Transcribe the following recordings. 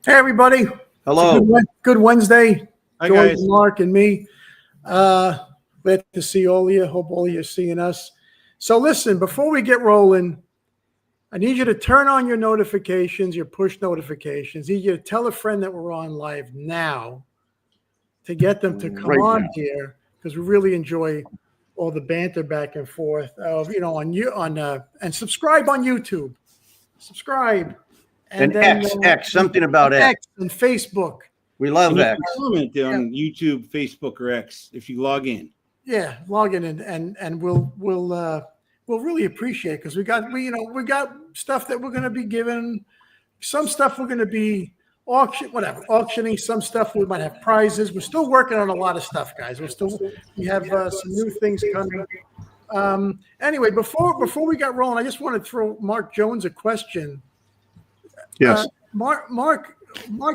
Hey, everybody. Hello. Good Wednesday. Hi, George, guys. Mark, and me. Glad to see all of you. Hope all of you are seeing us. So listen, before we get rolling, I need you to turn on your notifications, your push notifications. I need you to tell a friend that we're on live now to get them to come Right on now. here, because we really enjoy all the banter back and forth. And subscribe on YouTube. Subscribe. And X, something about X. And Facebook. We love And you X. can comment on YouTube, Facebook, or X if you log in. Yeah, log in and we'll really appreciate it, because we got stuff that we're going to be giving. Some stuff we're going to be auctioning. Some stuff we might have prizes. We're still working on a lot of stuff, guys. We have some new things coming. Anyway, before we got rolling, I just want to throw Mark Jones a question. Yes. Mark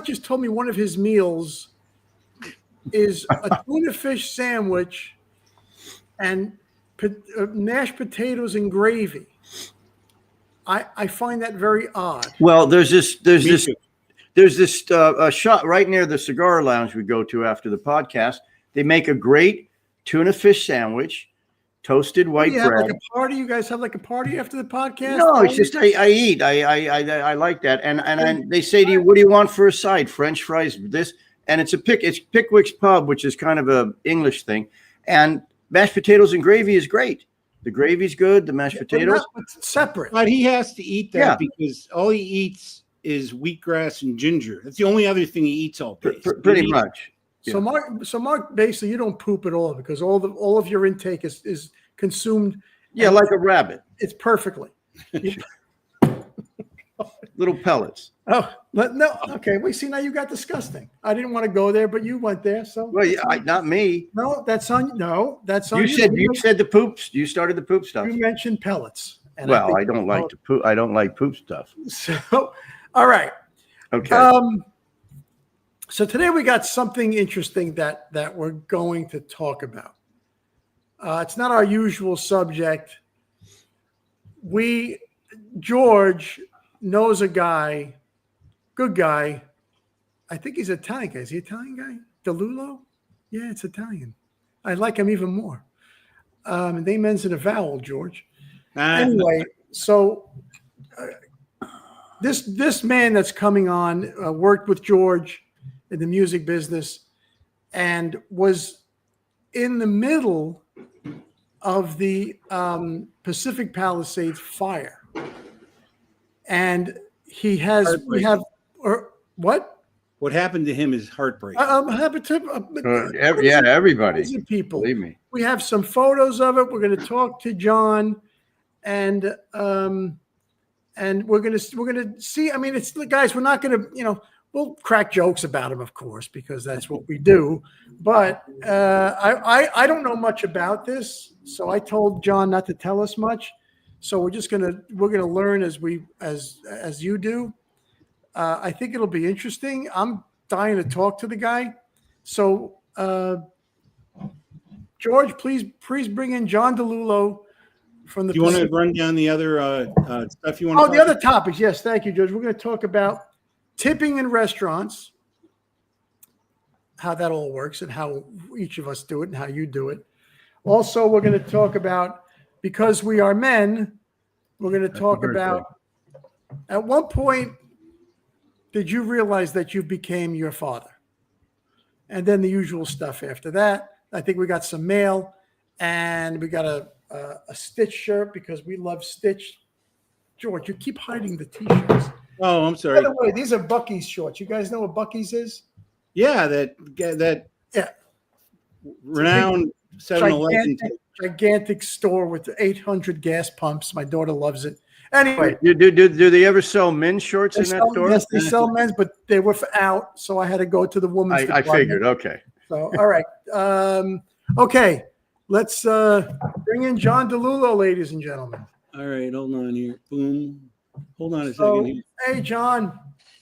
just told me one of his meals is a tuna fish sandwich and mashed potatoes and gravy. I find that very odd. Well, there's this shop right near the cigar lounge we go to after the podcast. They make a great tuna fish sandwich, toasted white You have bread. like a party? You guys have like a party after the podcast? No, it's just I eat. I like that. And they say to you, what do you want for a side? French fries, this, and it's Pickwick's Pub, which is kind of a English thing. And mashed potatoes and gravy is great. The gravy's good. The mashed potatoes. It's separate. But he has to eat that because all he eats is wheatgrass and ginger. That's the only other thing he eats all day. Pretty much. So Mark, basically, you don't poop at all, because all of your intake is consumed. Yeah, like a rabbit. It's perfectly. Little pellets. Oh, but no. Okay. We see, now you got disgusting. I didn't want to go there, but you went there. So Well, not me. no, that's on. No, that's on. You said the poops. You started the poop stuff. You mentioned pellets. And Well, I don't like to poop. I don't like poop stuff. So, all right. Okay. So today we got something interesting that we're going to talk about. It's not our usual subject. George knows a guy, good guy. I think he's Italian guy. Is he Italian guy? DeLulo? Yeah, it's Italian. I like him even more. Name ends in a vowel, George. Anyway, so this man that's coming on worked with George in the music business and was in the middle of the Pacific Palisades fire. And what? What happened to him is heartbreaking. Everybody. People. Believe me. We have some photos of it. We're going to talk to John, and we're going to see. I mean, it's guys. We're not going to, we'll crack jokes about him, of course, because that's what we do. But I don't know much about this, so I told John not to tell us much. So we're gonna learn as you do. I think it'll be interesting. I'm dying to talk to the guy. So George, please bring in John DeLulo from the. Do you want to run down the other stuff you want? Oh, the other topics. Yes, thank you, George. We're going to talk about tipping in restaurants, how that all works, and how each of us do it, and how you do it. Also, we're going to talk about, because we are men, we're going to talk about, at one point, did you realize that you became your father? And then the usual stuff after that. I think we got some mail, and we got a Stitch shirt, because we love Stitch. George, you keep hiding the T-shirts. Oh, I'm sorry. By the way, these are Buc-ee's shorts. You guys know what Buc-ee's is? Yeah, that renowned 7-Eleven. Gigantic store with 800 gas pumps. My daughter loves it. Anyway, do they ever sell men's shorts in that store? Yes, they sell men's, but they were out, so I had to go to the women's. I figured. Okay. So all right. Okay, let's bring in John DeLulo, ladies and gentlemen. All right, hold on here. Boom. Hold on a second here. Hey, John.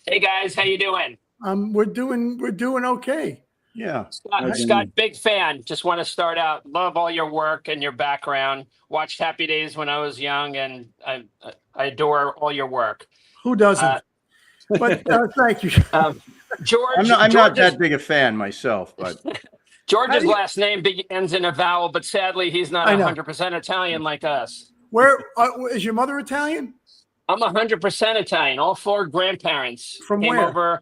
Hey guys, how you doing? We're doing okay. Yeah. Scott, big fan. Just want to start out. Love all your work and your background. Watched Happy Days when I was young, and I adore all your work. Who doesn't? But thank you. George. I'm not George's, that big a fan myself, but George's last name ends in a vowel, but sadly, he's not I know. 100% Italian like us. Where is your mother Italian? I'm 100% Italian. All four grandparents From came where? over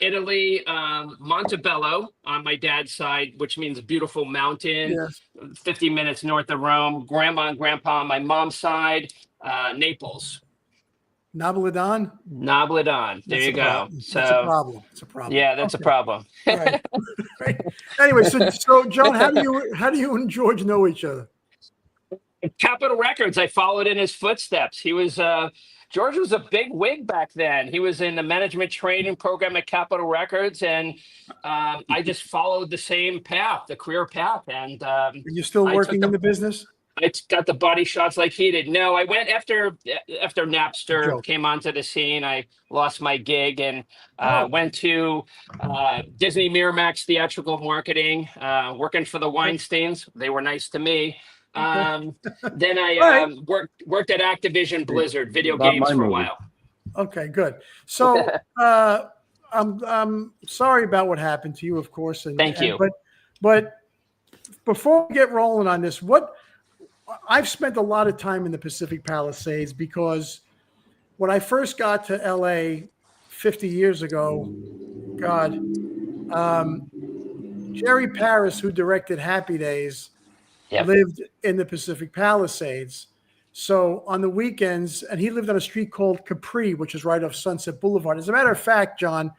Italy, Montebello on my dad's side, which means beautiful mountain, Yes. 50 minutes north of Rome. Grandma and grandpa on my mom's side, Naples. Napolitan? Nabladon. There you go. So That's a problem. It's a problem. yeah, that's a problem. Right. Right. Anyway, so John, how do you and George know each other? Capitol Records. I followed in his footsteps. He was George was a big wig back then. He was in the management training program at Capitol Records, and I just followed the same path, the career path. And Are you still working in the business? I got the body shots like he did. No, I went after Napster came onto the scene. I lost my gig and went to Disney Miramax theatrical marketing, working for the Weinsteins. They were nice to me. Then I worked at Activision Blizzard video games for a while. Okay, good. So I'm sorry about what happened to you, of course. Thank you. But before we get rolling on this, I've spent a lot of time in the Pacific Palisades because when I first got to LA 50 years ago, God, Jerry Paris, who directed Happy Days, lived in the Pacific Palisades. So on the weekends, and he lived on a street called Capri, which is right off Sunset Boulevard. As a matter of fact, John,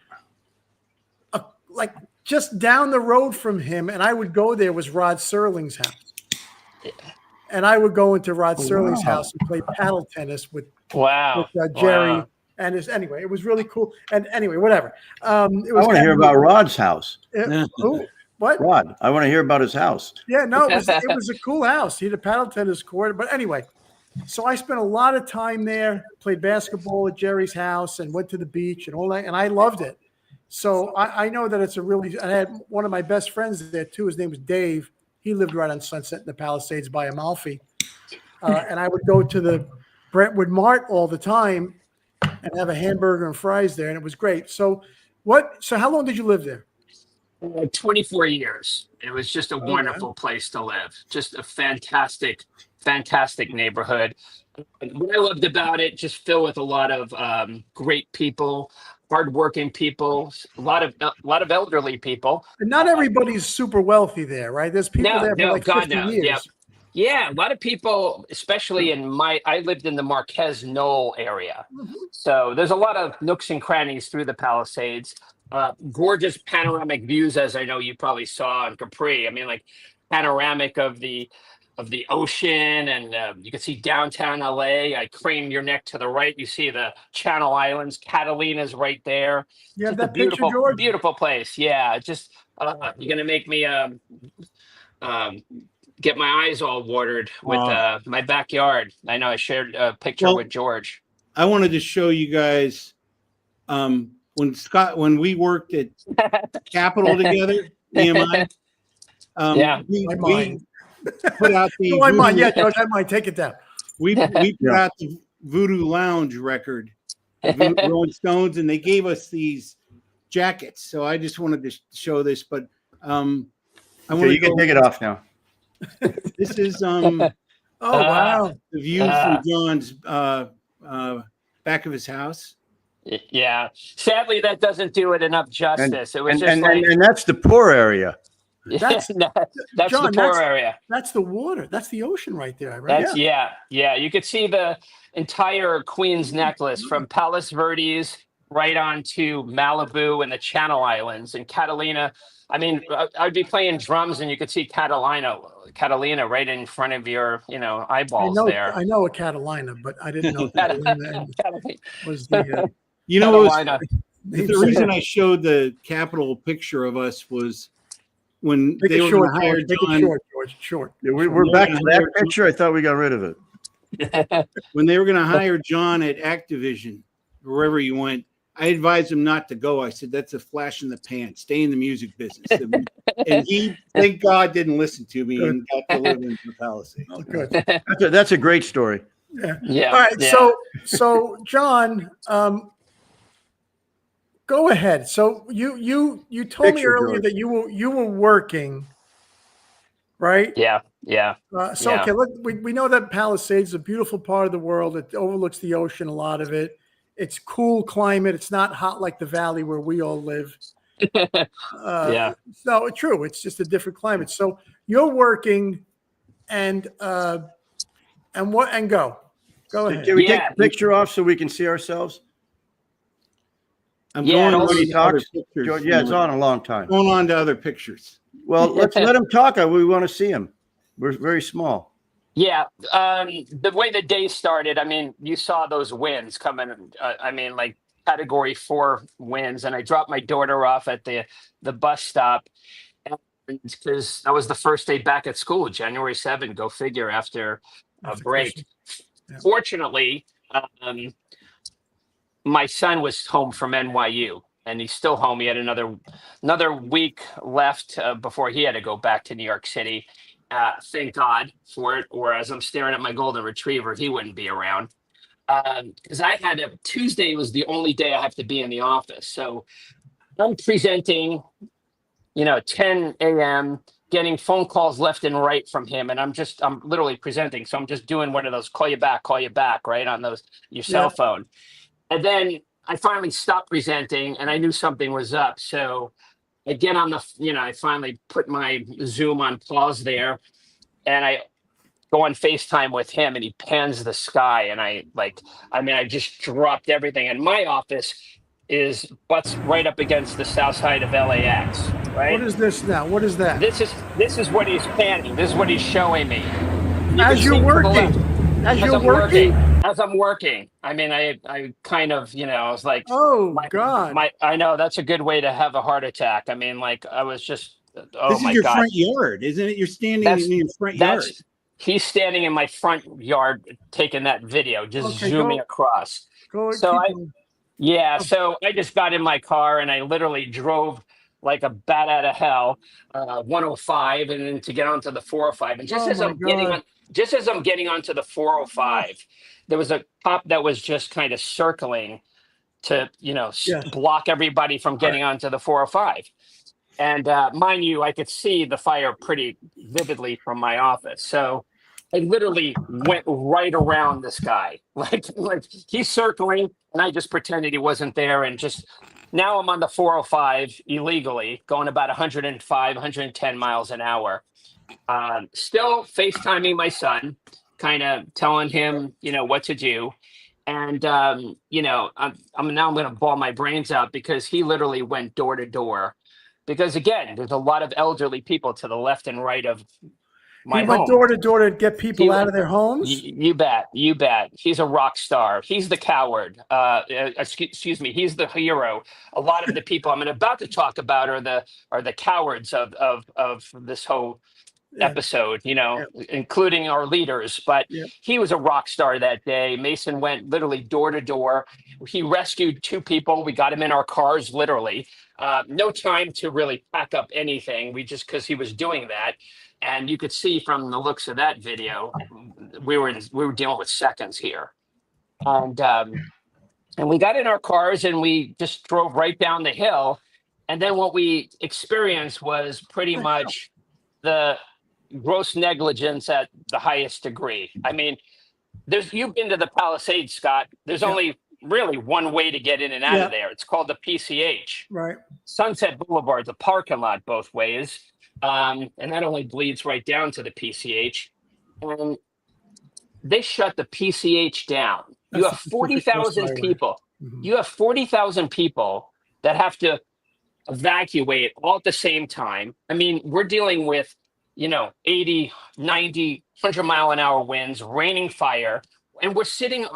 like just down the road from him, and I would go there, was Rod Serling's house. And I would go into Rod Serling's house and play paddle tennis with Jerry and his. Anyway, it was really cool. And anyway, whatever. I want to hear about Rod's house. What? Rod, I want to hear about his house. Yeah, no, it was a cool house. He had a paddle tennis court. But anyway, so I spent a lot of time there, played basketball at Jerry's house and went to the beach and all that. And I loved it. So I know that it's I had one of my best friends there too. His name was Dave. He lived right on Sunset in the Palisades by Amalfi. And I would go to the Brentwood Mart all the time and have a hamburger and fries there. And it was great. So how long did you live there? 24 years. It was just a wonderful place to live. Just a fantastic, fantastic neighborhood. What I loved about it, just filled with a lot of great people, hardworking people, a lot of elderly people. And not everybody's super wealthy there, right? There's people there for like 50 years. Yep. Yeah, a lot of people, especially I lived in the Marquez Knoll area. Mm-hmm. So there's a lot of nooks and crannies through the Palisades. Gorgeous panoramic views, as I know you probably saw in Capri. I mean, like panoramic of the ocean, and you can see downtown LA. I crane your neck to the right, you see the Channel Islands. Catalina's right there. You have just that picture, George? Beautiful place. Yeah, just you're gonna make me get my eyes all watered with my backyard. I know I shared a picture with George. I wanted to show you guys when we worked at Capitol together, me and we put out the I might, George, I might take it down. We put out the Voodoo Lounge record, Rolling Stones, and they gave us these jackets. So I just wanted to show this, but I want to can take it off now. This is wow, the view from John's back of his house. Yeah, sadly that doesn't do it enough justice. It was and that's the poor area. That's John, the poor area. That's the water. That's the ocean right there, right? Yeah. You could see the entire Queen's Necklace from Palos Verdes right on to Malibu and the Channel Islands and Catalina. I mean, I'd be playing drums and you could see Catalina right in front of your, eyeballs there. I know a Catalina, but I didn't know Catalina was the. The reason I showed the Capitol picture of us was when they were going to hire John. Short. Yeah, we're back to that picture. I thought we got rid of it. When they were going to hire John at Activision, wherever you went, I advised him not to go. I said, that's a flash in the pan. Stay in the music business. And he, thank God, didn't listen to me and got to live in the Palisades. Oh, good. That's a great story. Yeah. All right. Yeah. So John, go ahead. So you told me Picture, earlier George. that you were working, right? Yeah, yeah, So yeah. okay, look, we know that Palisades is a beautiful part of the world. It overlooks the ocean, a lot of it. It's cool climate. It's not hot like the valley where we all live. Uh, Yeah. so true. It's just a different climate. So you're working, and go ahead. Can we take Yeah, the picture off so we can see ourselves? I'm Yeah, going it on When he to other talks, pictures. George, yeah, it's on a long time. Going on to other pictures. Well, let's let him talk. We want to see him. We're very small. yeah. The way the day started, I mean, you saw those winds coming. I mean, like Category 4 winds, and I dropped my daughter off at the bus stop because that was the first day back at school, January 7th. Go figure. After a After break. Christmas. Yeah. Fortunately, my son was home from NYU, and he's still home. He had another week left before he had to go back to New York City. Thank God for it. Or as I'm staring at my golden retriever, he wouldn't be around. Because Tuesday was the only day I have to be in the office. So I'm presenting, 10 a.m., getting phone calls left and right from him. And I'm literally presenting. So I'm just doing one of those call you back, right, on your cell phone. And then I finally stopped presenting and I knew something was up. So I get on I finally put my Zoom on pause there and I go on FaceTime with him and he pans the sky. And I just dropped everything. And my office butts right up against the south side of LAX, right? What is this now? What is that? This is what he's panning. This is what he's showing me. As you're working. As I'm working. I mean, I kind of, I was like, oh God. I know that's a good way to have a heart attack. I mean, like I was just, this is your front yard, isn't it? You're standing in your front yard. He's standing in my front yard taking that video, just zooming across. So I just got in my car and I literally drove like a bat out of hell, 105, and then to get onto the 405. And just as I'm getting onto the 405, there was a cop that was just kind of circling to, block everybody from getting onto the 405. And mind you, I could see the fire pretty vividly from my office. So I literally went right around this guy, like he's circling, and I just pretended he wasn't there, and now I'm on the 405 illegally, going about 105, 110 miles an hour. Still FaceTiming my son, kind of telling him, what to do. And, I'm going to ball my brains out because he literally went door to door. Because again, there's a lot of elderly people to the left and right of my home. He went door to door to get people out of their homes? You bet. He's a rock star. He's the coward. Excuse me. He's the hero. A lot of the people I'm about to talk about are the cowards of this whole episode, including our leaders. But he was a rock star that day. Mason went literally door to door. He rescued 2 people. We got him in our cars, literally. No time to really pack up anything. Because he was doing that. And you could see from the looks of that video, we were dealing with seconds here. And we got in our cars and we just drove right down the hill. And then what we experienced was pretty much the gross negligence at the highest degree. I mean, you've been to the Palisades, Scott. There's only really one way to get in and out of there. It's called the PCH. Right. Sunset Boulevard's a parking lot both ways. And that only bleeds right down to the PCH. And they shut the PCH down. You have 40,000 people. Mm-hmm. You have 40,000 people that have to evacuate all at the same time. I mean, we're dealing with, 80, 90, 100 mile an hour winds, raining fire. And we're sitting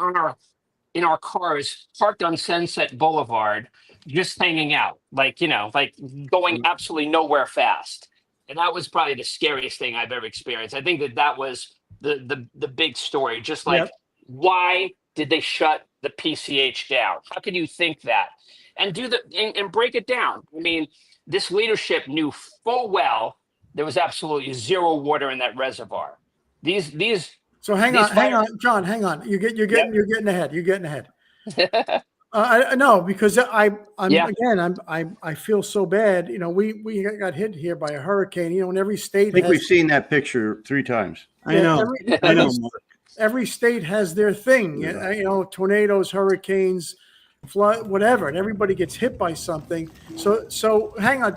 in our cars parked on Sunset Boulevard, just hanging out, like going absolutely nowhere fast. And that was probably the scariest thing I've ever experienced. I think that was the big story. Just like, why did they shut the PCH down? How can you think that? And and break it down. I mean, this leadership knew full well there was absolutely zero water in that reservoir. So hang on, John. Hang on. You're getting ahead. No, because Yeah. I feel so bad. You know, we got hit here by a hurricane. You know, and every I state think we've has seen that picture 3 times. I know. I know. Mark. every state has their thing. Yeah. You know, tornadoes, hurricanes, flood, whatever, and everybody gets hit by something. So hang on,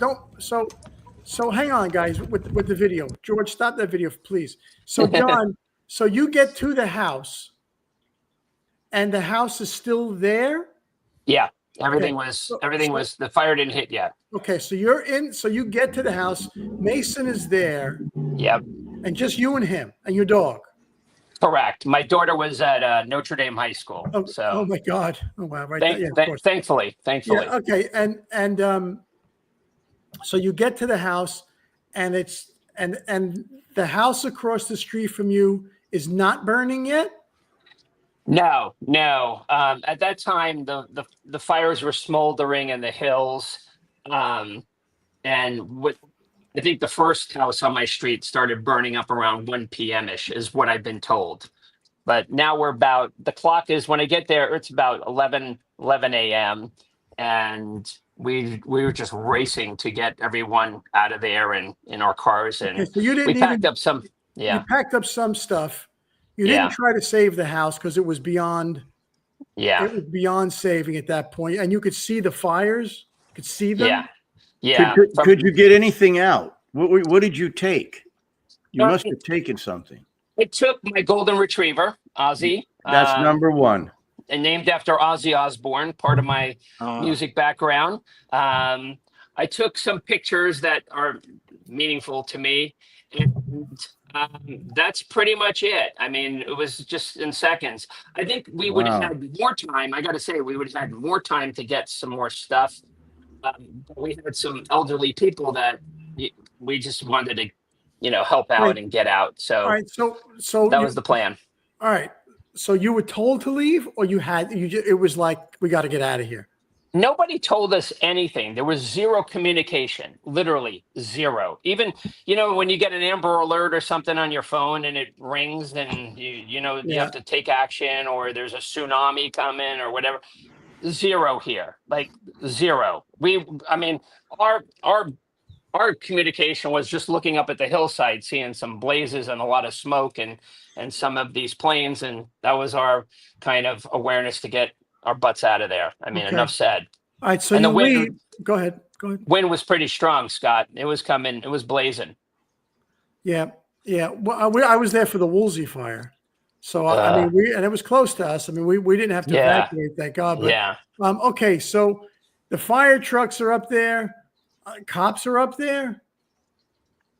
so hang on, guys, with the video. George, stop that video, please. So John, so you get to the house, and the house is still there. Yeah. Everything Okay. was the fire didn't hit yet. Okay, so you're in. So you get to the house. Mason is there, Yep. and just you and him and your dog. Correct. My daughter was at Notre Dame High School. Oh, So oh my God! Oh wow! Right. Yeah, of course. thankfully. Yeah. Okay. And so you get to the house, and it's and the house across the street from you is not burning yet. No. At that time, the fires were smoldering in the hills, and what I think the first house on my street started burning up around 1 p.m. ish, is what I've been told. But now the clock is, when I get there, it's about 11 a.m. and we were just racing to get everyone out of there and in our cars, and Okay, so you we didn't packed even up some. you Yeah, packed up some stuff. You Yeah. didn't try to save the house because it was beyond saving at that point, and you could see the fires. You could see them. yeah, yeah. Could you get anything out? What did you take? You Uh, must have taken something. I took my golden retriever, Ozzy. That's number one. And named after Ozzy Osbourne, part of my music background. I took some pictures that are meaningful to me, and that's pretty much it. I mean, it was just in seconds. I think we would have Wow. had more time. I got to say, we would have had more time to get some more stuff. But we had some elderly people that we just wanted to, help out Right. and get out. So All right. So that was the plan. all right. So you were told to leave, or it was like, we got to get out of here. Nobody told us anything. There was zero communication, literally zero. Even, when you get an Amber Alert or something on your phone and it rings and you have to take action, or there's a tsunami coming or whatever. Zero here, like zero. Our communication was just looking up at the hillside, seeing some blazes and a lot of smoke and some of these planes. And that was our kind of awareness to get our butts out of there. I mean, Okay. enough said. All right. So And you the wind- leave. Go ahead. Wind was pretty strong, Scott. It was coming. It was blazing. Yeah. Yeah. Well, I was there for the Woolsey fire. So, I mean, and it was close to us. I mean, we didn't have to evacuate, thank God. But, Yeah. Okay. So the fire trucks are up there. Cops are up there.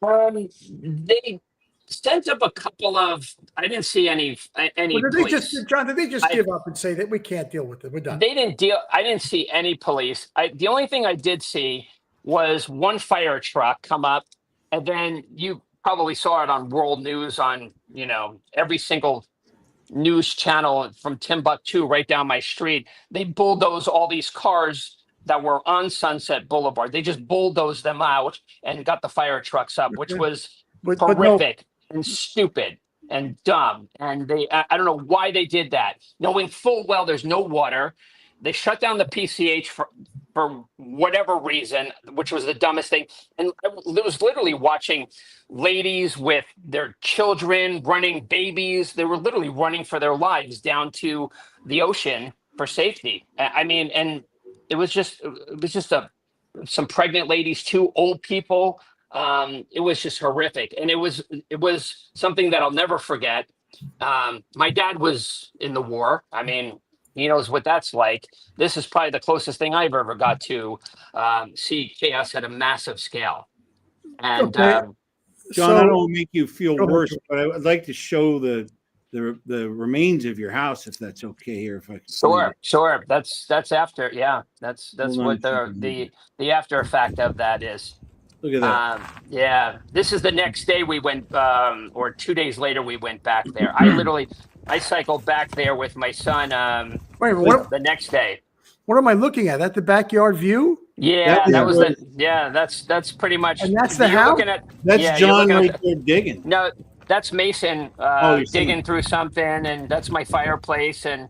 They sent up a couple of. I didn't see any Or did police. did they just give up and say that we can't deal with it? We're done. They didn't deal. I didn't see any police. The only thing I did see was one fire truck come up, and then you probably saw it on world news on every single news channel from Timbuktu right down my street. They bulldoze all these cars that were on Sunset Boulevard. They just bulldozed them out and got the fire trucks up, which was But horrific and stupid and dumb. And I don't know why they did that, knowing full well there's no water. They shut down the PCH for whatever reason, which was the dumbest thing. And I was literally watching ladies with their children running, babies. They were literally running for their lives down to the ocean for safety. I mean, and it was just some pregnant ladies, 2 old people. It was just horrific, and it was something that I'll never forget. My dad was in the war. I mean, he knows what that's like. This is probably the closest thing I've ever got to see chaos at a massive scale. And Okay. John, I don't want to make you feel Go ahead, worse, George. but I'd like to show the remains of your house, if that's okay here. If I can. sure. That's after. Yeah, that's Hold on what a second. the after effect of that is. Look at that. Yeah, this is the next day we went, or 2 days later we went back there. I cycled back there with my son. Wait a minute, The next day. what am I looking at? That the backyard view? Yeah, That that was was- that's pretty much. And that's the you're house? looking at- That's yeah, you're John looking right at there digging. No, that's Mason Oh, you're digging saying- through something, and that's my fireplace, and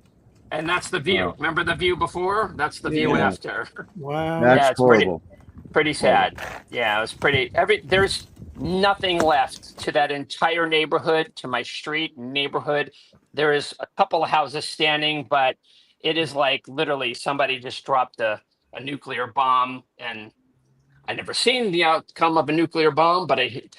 And that's the view. Wow. Remember the view before? That's the view Yeah. after. Wow. That's Yeah, it's horrible. pretty sad. Yeah, it was pretty. There's nothing left to that entire neighborhood, to my street neighborhood. There is a couple of houses standing, but it is like literally somebody just dropped a nuclear bomb, and I never seen the outcome of a nuclear bomb, but it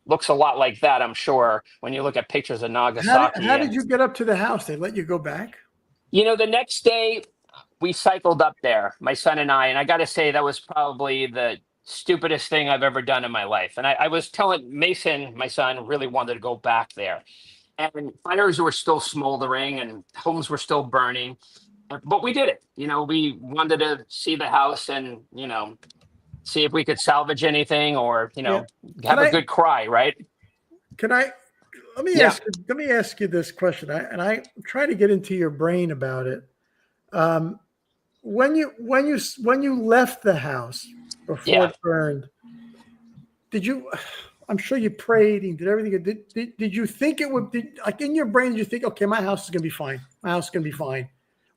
looks a lot like that, I'm sure, when you look at pictures of Nagasaki. How did you get up to the house? They let you go back? The next day we cycled up there, my son and I got to say that was probably the stupidest thing I've ever done in my life. And I was telling Mason, my son, really wanted to go back there. And fires were still smoldering and homes were still burning. But we did it. We wanted to see the house and, see if we could salvage anything or, Yeah. have a good cry, right? Can I let me ask you this question. I'm trying to get into your brain about it. When you left the house before it burned, did you? I'm sure you prayed and did everything. Did you think it would? Like in your brain, did you think, okay, my house is gonna be fine. My house is gonna be fine,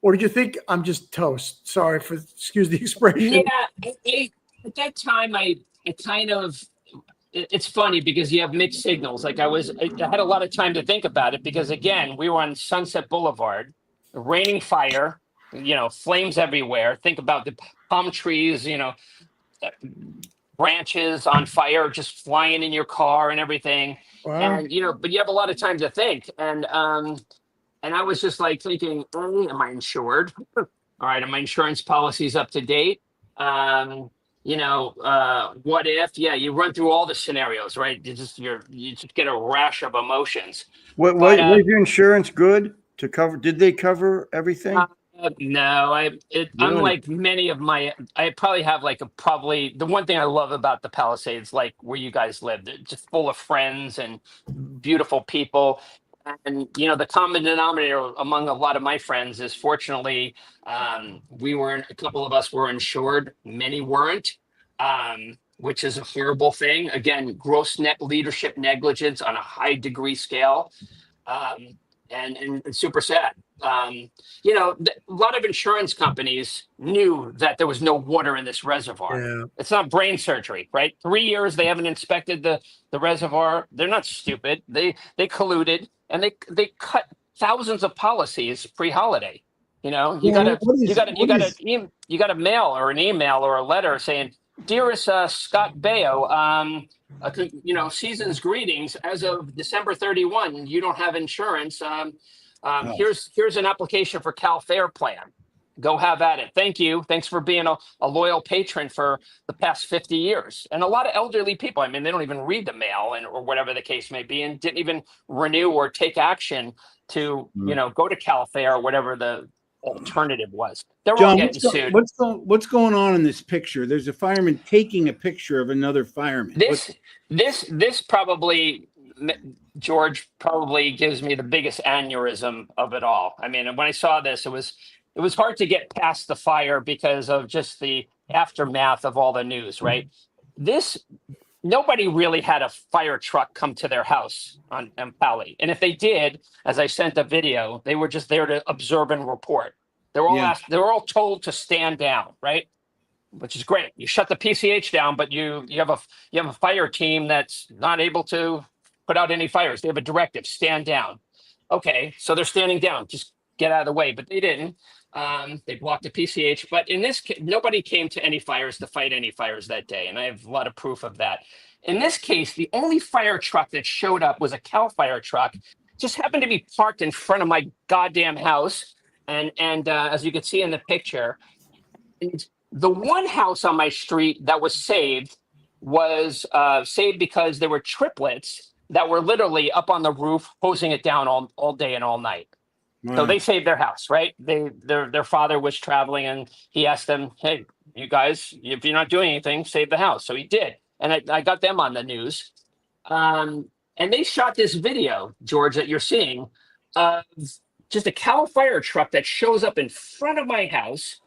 or did you think I'm just toast? Sorry for excuse the expression. Yeah, at that time, I kind of. It's funny because you have mixed signals. Like I had a lot of time to think about it because again, we were on Sunset Boulevard, raining fire, flames everywhere. Think about the palm trees, branches on fire, just flying in your car and everything. Wow. And but you have a lot of time to think. And I was just like thinking, am I insured? All right, are my insurance policies up to date? What if? Yeah, you run through all the scenarios, right? You just get a rash of emotions. Was your insurance good to cover? Did they cover everything? No, unlike many of I probably have probably the one thing I love about the Palisades, like where you guys live, they're just full of friends and beautiful people. And the common denominator among a lot of my friends is fortunately a couple of us were insured, many weren't, which is a horrible thing. Again, gross net leadership negligence on a high degree scale, and it's super sad. A lot of insurance companies knew that there was no water in this reservoir. Yeah. It's not brain surgery, right? 3 years they haven't inspected the reservoir. They're not stupid. They colluded and they cut thousands of policies pre-holiday. You got a mail or an email or a letter saying, "Dearest Scott Baio, season's greetings. As of December 31, you don't have insurance. Here's an application for Cal Fair plan. Go have at it. Thank you. Thanks for being a loyal patron for the past 50 years." And a lot of elderly people, I mean, they don't even read the mail or whatever the case may be, and didn't even renew or take action to, go to Cal Fair or whatever the alternative was. They're all getting sued. What's going on in this picture? There's a fireman taking a picture of another fireman. This probably, George, probably gives me the biggest aneurysm of it all. I mean, when I saw this, it was hard to get past the fire because of just the aftermath of all the news, right? Nobody really had a fire truck come to their house on Pali. And if they did, as I sent a video, they were just there to observe and report. They were all told to stand down, right? Which is great. You shut the PCH down, but you have a fire team that's not able to put out any fires. They have a directive, stand down. Okay, so they're standing down. Just get out of the way, but they didn't. They blocked the PCH, but in this case, nobody came to any fires to fight any fires that day, and I have a lot of proof of that. In this case, the only fire truck that showed up was a Cal Fire truck. Just happened to be parked in front of my goddamn house, and as you can see in the picture, and the one house on my street that was saved was saved because there were triplets that were literally up on the roof hosing it down all day and all night. Right. So they saved their house, right? Their father was traveling and he asked them, "Hey, you guys, if you're not doing anything, save the house." So he did. And I got them on the news. And they shot this video, George, that you're seeing, of just a Cal Fire truck that shows up in front of my house.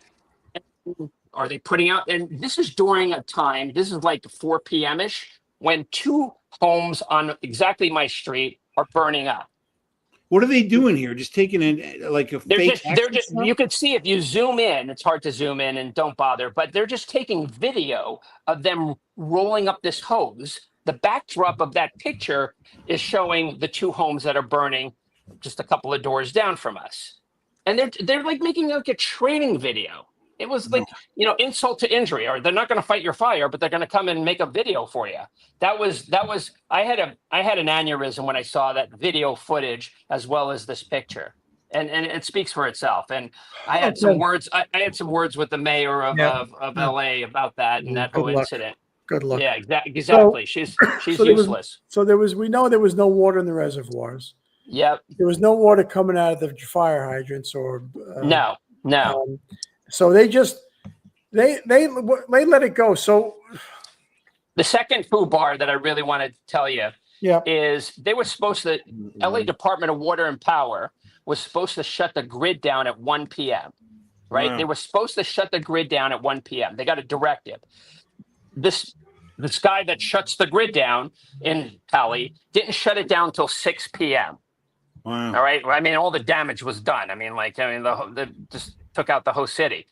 Are they putting out? And this is during a time, this is like 4 p.m.-ish, when 2 homes on exactly my street are burning up. What are they doing here? Just taking in like a They're fake. just you could see if you zoom in, it's hard to zoom in and don't bother, but they're just taking video of them rolling up this hose. The backdrop of that picture is showing the two homes that are burning just a couple of doors down from us. And they're like making like a training video. It was like, insult to injury, or they're not going to fight your fire, but they're going to come and make a video for you. That was I had an aneurysm when I saw that video footage as well as this picture. And it speaks for itself. And I had some words. I had some words with the mayor of LA about that and that whole incident. Good luck. Yeah, exactly. She's useless. We know there was no water in the reservoirs. Yep. There was no water coming out of the fire hydrants or no. So they let it go. So the second foo bar that I really want to tell you is they were supposed to, LA Department of Water and Power was supposed to shut the grid down at 1 p.m. Right? Wow. They were supposed to shut the grid down at 1 p.m. They got a directive. This guy that shuts the grid down in Pali didn't shut it down until 6 p.m. Wow. All right. I mean, all the damage was done. The just took out the whole city.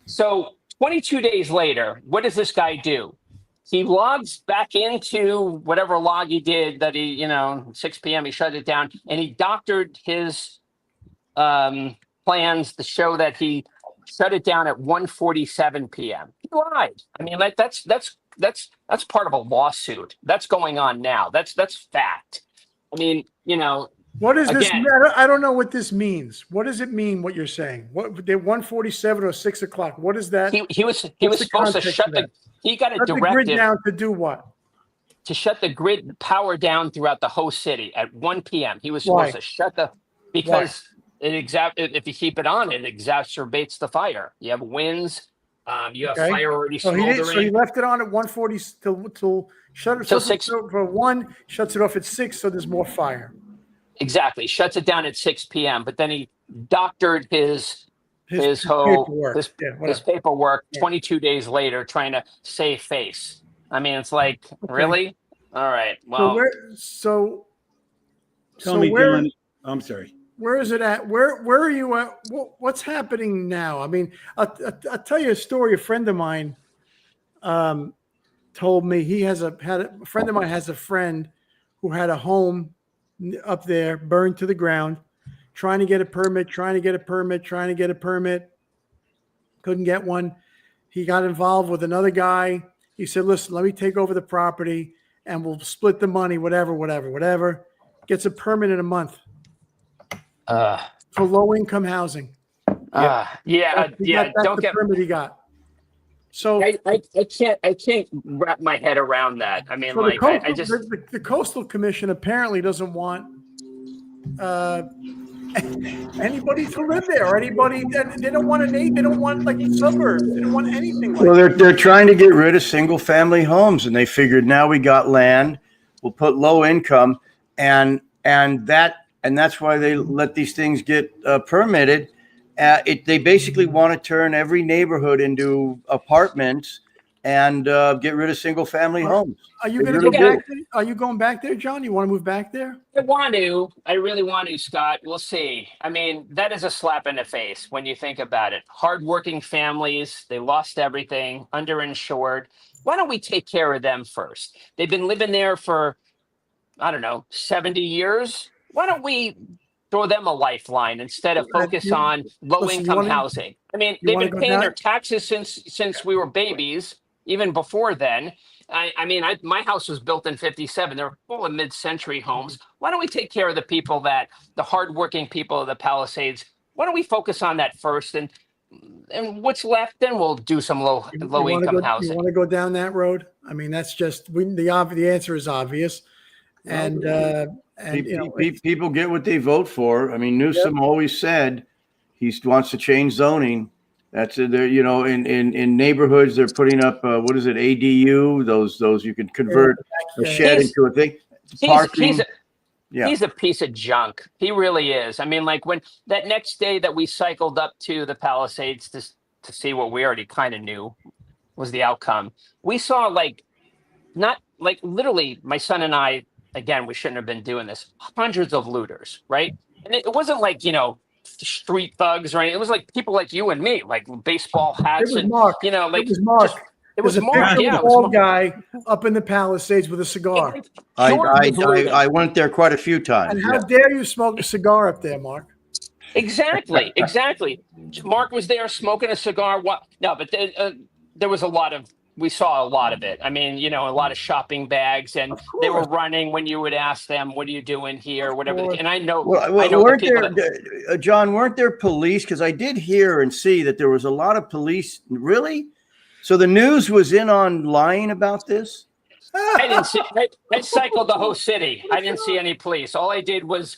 So 22 days later, what does this guy do? He logs back into whatever log he did that 6 p.m. he shut it down, and he doctored his plans to show that he shut it down at 1:47 p.m. He lied. I mean, like that's part of a lawsuit that's going on now. That's fact. I mean, what is this? I don't know what this means. What does it mean? What you're saying? What did 1:47 or 6 o'clock? What is that? He was supposed to shut the. He got a directive the grid down to do what? To shut the grid power down throughout the whole city at 1 p.m. He was supposed to shut because if you keep it on, it exacerbates the fire. You have winds. You have fire already smoldering. So he left it on at 1:40 till shut it till 6 for 1. Shuts it off at 6, so there's more fire. Exactly. Shuts it down at 6 p.m. But then he doctored his paperwork 22 days later, trying to save face. I mean, it's like, really? All right. Well, tell me, John. I'm sorry. Where is it at? Where are you at? What's happening now? I mean, I'll tell you a story. A friend of mine told me a friend of mine has a friend who had a home up there burned to the ground, trying to get a permit, couldn't get one. He got involved with another guy. He said, listen, let me take over the property and we'll split the money, whatever. Gets a permit in a month for low income housing. Don't get the permit he got. So I can't wrap my head around that. I mean, the Coastal Commission apparently doesn't want anybody to live there, or anybody. They don't want they don't want like suburbs. They don't want anything. Well, they're trying to get rid of single family homes, and they figured now we got land, we'll put low income, and that's why they let these things get permitted. They basically want to turn every neighborhood into apartments and get rid of single family homes. Are you going to go back there? Are you going back there, John? You want to move back there? I really want to, Scott. We'll see. I mean, that is a slap in the face when you think about it. Hardworking families, they lost everything, underinsured. Why don't we take care of them first? They've been living there for, 70 years. Why don't we throw them a lifeline instead of focus on low-income housing? I mean, they've been paying their taxes since we were babies, even before then. My house was built in 57. They're full of mid-century homes. Why don't we take care of the hardworking people of the Palisades? Why don't we focus on that first? And what's left, then we'll do some low-income housing. You want to go down that road? I mean, that's just the answer is obvious. And people get what they vote for. I mean, Newsom always said he wants to change zoning. That's in neighborhoods they're putting up ADU, those you can convert a shed into a thing. He's a piece of junk. He really is. I mean, like when that next day that we cycled up to the Palisades to see what we already kind of knew was the outcome, we saw literally my son and I again, we shouldn't have been doing this. Hundreds of looters, right? And it wasn't like, you know, street thugs or anything. It was like people like you and me, like baseball It hats was and, Mark. you know, It like was Mark. just, it was There's a Mark. picture Yeah, of it a was bald Mark. guy up in the Palisades with a cigar. George was looting. I went there quite a few times. And how dare you smoke a cigar up there, Mark? Exactly, exactly. Mark was there smoking a cigar. What? No, but there was a lot of. We saw a lot of it. I mean, you know, a lot of shopping bags, and Of they were course. running when you would ask them, "What are you doing here?" Of Whatever. course. And I know the Weren't people there, that. John? Weren't there police? Because I did hear and see that there was a lot of police. Really? So the news was in on lying about this. I didn't see. I cycled the whole city. I didn't see any police. All I did was.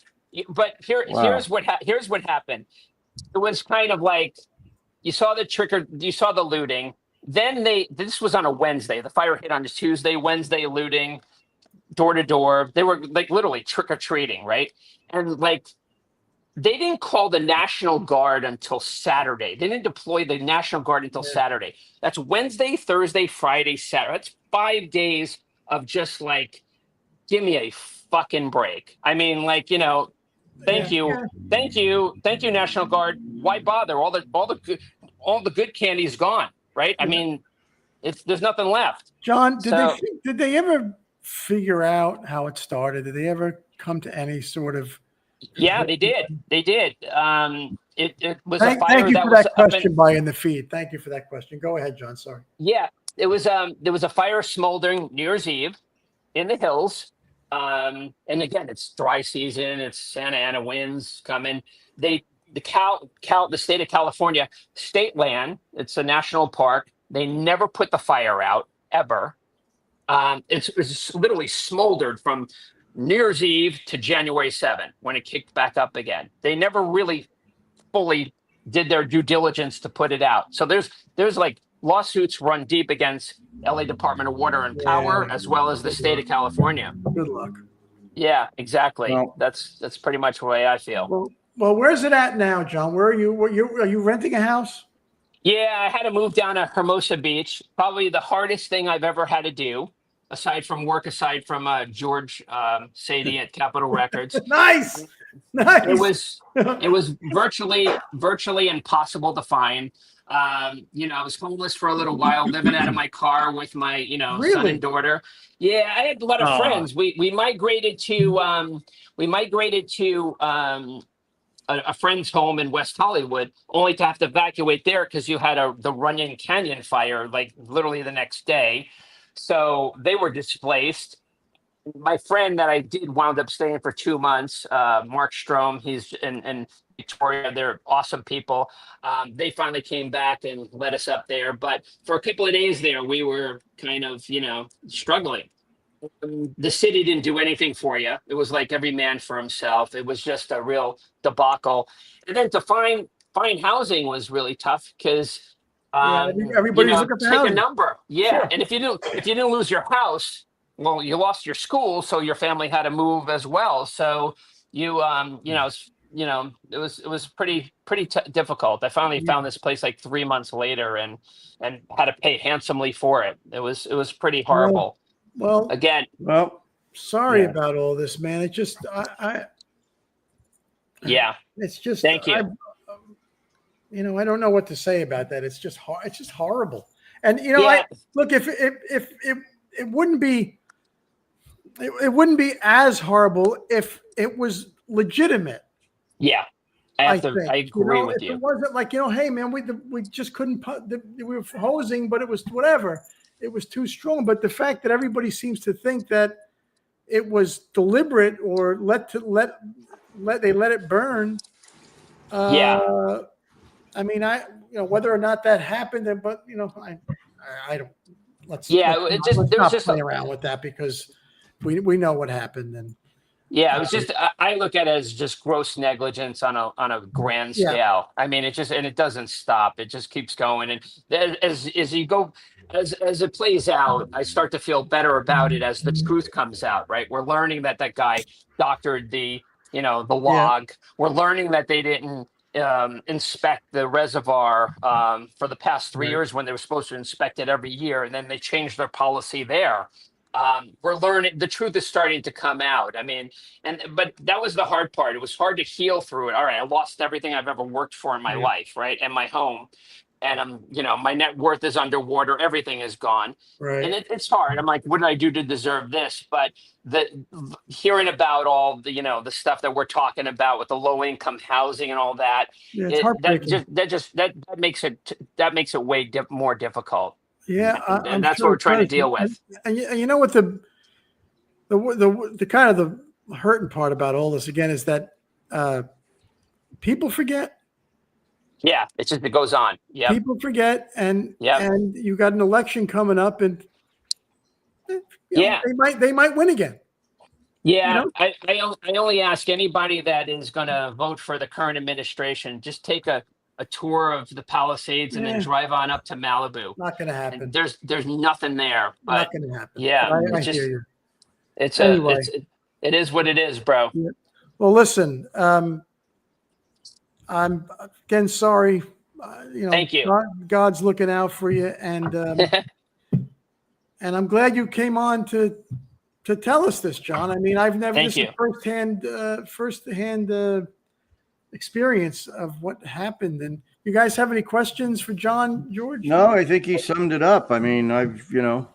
But Wow. here's what happened. It was kind of like you saw you saw the looting. Then this was on a Wednesday. The fire hit on a Tuesday, Wednesday looting, door to door. They were like literally trick or treating, right? And like they didn't call the National Guard until Saturday. They didn't deploy the National Guard until Saturday. That's Wednesday, Thursday, Friday, Saturday. That's 5 days of just like, give me a fucking break. I mean, like, you know, thank you, National Guard. Why bother? All the good candy's gone, right? I mean, there's nothing left. John, So- did they ever figure out how it started? Did they ever come to any sort of? Yeah, they did. They did. It was a Thank fire you that for was that up question by in the feed. Thank you for that question. Go ahead, John. Sorry. Yeah, it was. There was a fire smoldering New Year's Eve in the hills. And again, it's dry season. It's Santa Ana winds coming. The state of California, state land. It's a national park. They never put the fire out ever. It's literally smoldered from New Year's Eve to January 7th when it kicked back up again. They never really fully did their due diligence to put it out. So there's like lawsuits run deep against LA Department of Water and Power as well as the state of California. Good luck. Yeah, exactly. Well- That's pretty much the way I feel. Well, where's it at now, John? Where are you? Are you renting a house? Yeah, I had to move down to Hermosa Beach. Probably the hardest thing I've ever had to do, aside from George Sadie at Capitol Records. Nice. It was virtually impossible to find. You know, I was homeless for a little while, living out of my car with my, you know, son Really? and daughter. Yeah, I had a lot of friends. We migrated to a friend's home in West Hollywood, only to have to evacuate there because you had the Runyon Canyon fire like literally the next day. So they were displaced. My friend that I did wound up staying for 2 months, Mark Strom, he's in Victoria. They're awesome people. They finally came back and let us up there. But for a couple of days there, we were kind of, you know, struggling. The city didn't do anything for you. It was like every man for himself. It was just a real debacle. And then to find housing was really tough because everybody's looking for take housing. a number. Yeah. Sure. And if you didn't lose your house, well, you lost your school, so your family had to move as well. So it was pretty difficult. I finally found this place like 3 months later and had to pay handsomely for it. It was pretty horrible. Well, Again, sorry Yeah. about all this, man. It just, yeah. it's just. Thank you. I don't know what to say about that. It's just It's just horrible. And Yeah. look, if it wouldn't be, it wouldn't be as horrible if it was legitimate. Yeah. I agree with if you. It wasn't like, hey, man, we just couldn't we were hosing, but it was whatever. It was too strong. But the fact that everybody seems to think that it was deliberate or they let it burn. Yeah. I mean, whether or not that happened, but I don't. Let's There's just play around with that because we know what happened. And yeah, it was just I look at it as just gross negligence on a grand scale. I mean, it doesn't stop. It just keeps going. And as you go, as it plays out, I start to feel better about it as the truth comes out. Right, we're learning that guy doctored the log. We're learning that they didn't inspect the reservoir for the past 3 years when they were supposed to inspect it every year, and then they changed their policy there. We're learning. The truth is starting to come out. I mean, but that was the hard part. It was hard to heal through it. All right, I lost everything I've ever worked for in my life, right, and my home, and my net worth is underwater. Everything is gone, Right. and it's hard. I'm like, what did I do to deserve this? But hearing about all the stuff that we're talking about with the low income housing and all that, Yeah, it's heartbreaking. that makes it way more difficult. Yeah, And I'm that's sure what we're it trying to does. deal with. And you know what the kind of the hurting part about all this again is that people forget. Yeah, it goes on. Yeah, People forget, and Yep. and you got an election coming up, and Yeah. they might win again. yeah. I only ask anybody that is going to vote for the current administration, just take a tour of the Palisades and then Yeah. drive on up to Malibu. Not going to happen. And there's nothing there. But Not going to happen. yeah, But I it's just hear you. it's Anyway. it is what it is, bro. Yeah. Well, listen, I'm again sorry. Thank you. God's looking out for you, and I'm glad you came on to tell us this, John. I mean, I've never Thank this is you. firsthand experience of what happened. And you guys have any questions for John, George? No, I think he summed it up. I mean, it's what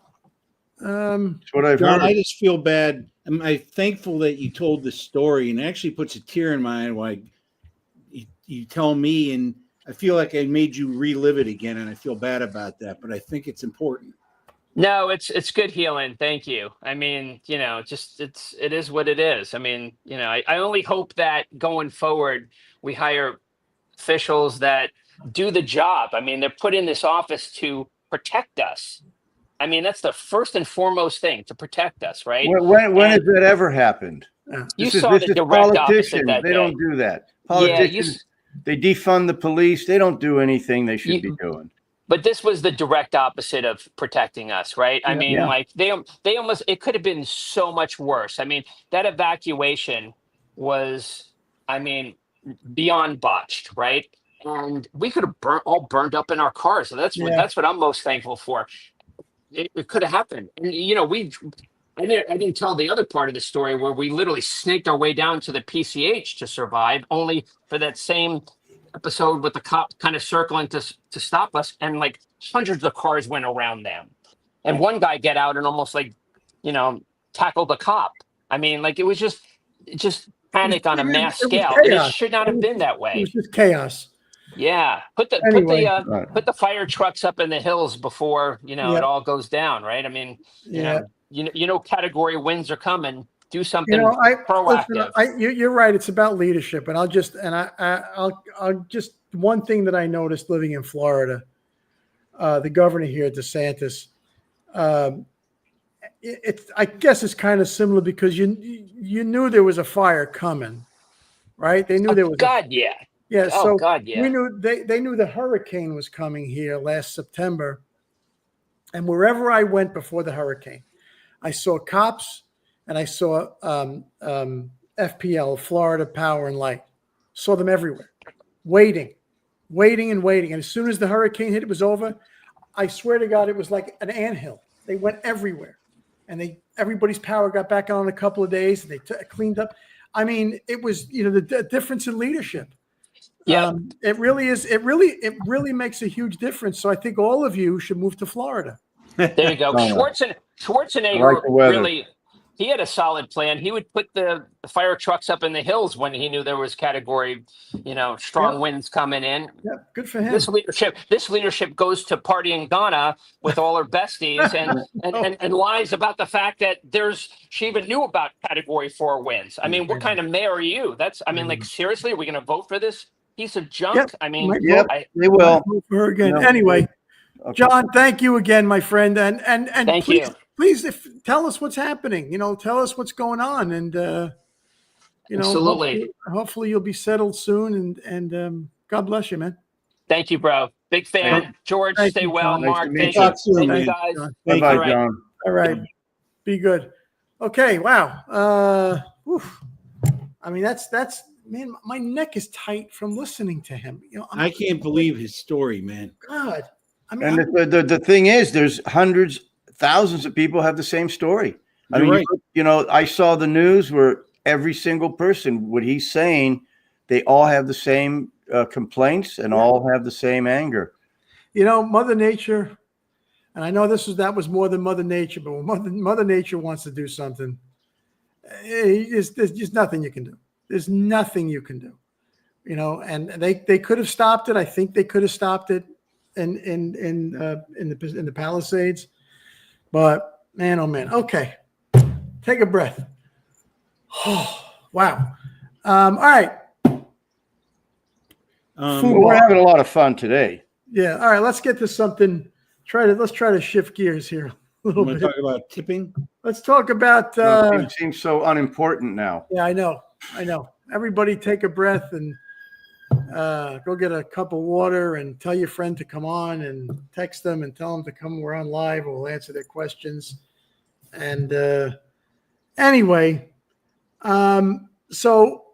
I've John, heard. I just feel bad. I'm thankful that you told the story, and it actually puts a tear in my eye while you tell me, and I feel like I made you relive it again, and I feel bad about that, but I think it's important. No, it's good healing. Thank you. I mean, it is what it is. I mean, I only hope that going forward we hire officials that do the job. I mean, they're put in this office to protect us. I mean, that's the first and foremost thing, to protect us, right? When has that ever happened? You saw the direct opposite that They day. don't do that. Politicians, they defund the police. They don't do anything they should be doing. But this was the direct opposite of protecting us, right? I mean, Yeah. like they almost, it could have been so much worse. I mean, that evacuation was, I mean, beyond botched, right? And we could have burned up in our cars. So that's what I'm most thankful for. It could have happened. And, I didn't tell the other part of the story where we literally snaked our way down to the PCH to survive, only for that same episode with the cop kind of circling to stop us, and like hundreds of cars went around them, and one guy get out and almost tackled the cop. I mean, like it was just panic on a mass scale, and it should not have been that way. It was just chaos. Yeah, put the fire trucks up in the hills before it all goes down, right? I mean, category wins are coming. Do something proactive. Listen, you're right. It's about leadership, and I'll just one thing that I noticed living in Florida, the governor here, DeSantis. I guess it's kind of similar because you knew there was a fire coming, right? They knew there was. Yeah. Yeah. Oh, so God, yeah. we knew they knew the hurricane was coming here last September, and wherever I went before the hurricane, I saw cops. And I saw FPL, Florida Power and Light. Saw them everywhere, waiting. And as soon as the hurricane hit, it was over. I swear to God, it was like an anthill. They went everywhere. And everybody's power got back on in a couple of days. And they cleaned up. I mean, it was, the difference in leadership. Yeah. It really is. It really makes a huge difference. So I think all of you should move to Florida. There you go. Schwarzenegger really... He had a solid plan. He would put the fire trucks up in the hills when he knew there was category, strong winds coming in. Yeah, good for him. This leadership goes to party in Ghana with all her besties and lies about the fact that she even knew about category 4 winds. I mean, what kind of mayor are you? Seriously, are we going to vote for this piece of junk? Yep. I mean, they will. Vote for her again. Yeah. Anyway, Okay. John, thank you again, my friend. And thank please, you. Please, tell us what's happening. Tell us what's going on, and absolutely. Hopefully you'll be settled soon. And God bless you, man. Thank you, bro. Big fan. George, stay well. Nice Mark, thank you. Thank you, guys. Bye-bye, John. All right, be good. Okay, wow. I mean, that's man. My neck is tight from listening to him. I can't believe his story, man. God. I mean, And the thing is, there's hundreds, thousands of people have the same story. I You're mean, right. you know, I saw the news where every single person, what he's saying, they all have the same complaints and all have the same anger. You know, Mother Nature, and I know that was more than Mother Nature, but when Mother Nature wants to do something, there's just nothing you can do. There's nothing you can do. You know, and they could have stopped it. I think they could have stopped it in the Palisades, but man, oh man. Okay, take a breath. Oh, wow. All right. We're having a lot of fun today. Yeah. All right. Let's get to something. Let's try to shift gears here a little bit. Talk about tipping. Let's talk about. It seems so unimportant now. Yeah, I know. Everybody, take a breath and go get a cup of water and tell your friend to come on and text them and tell them to come. We're on live. We'll answer their questions. And anyway, so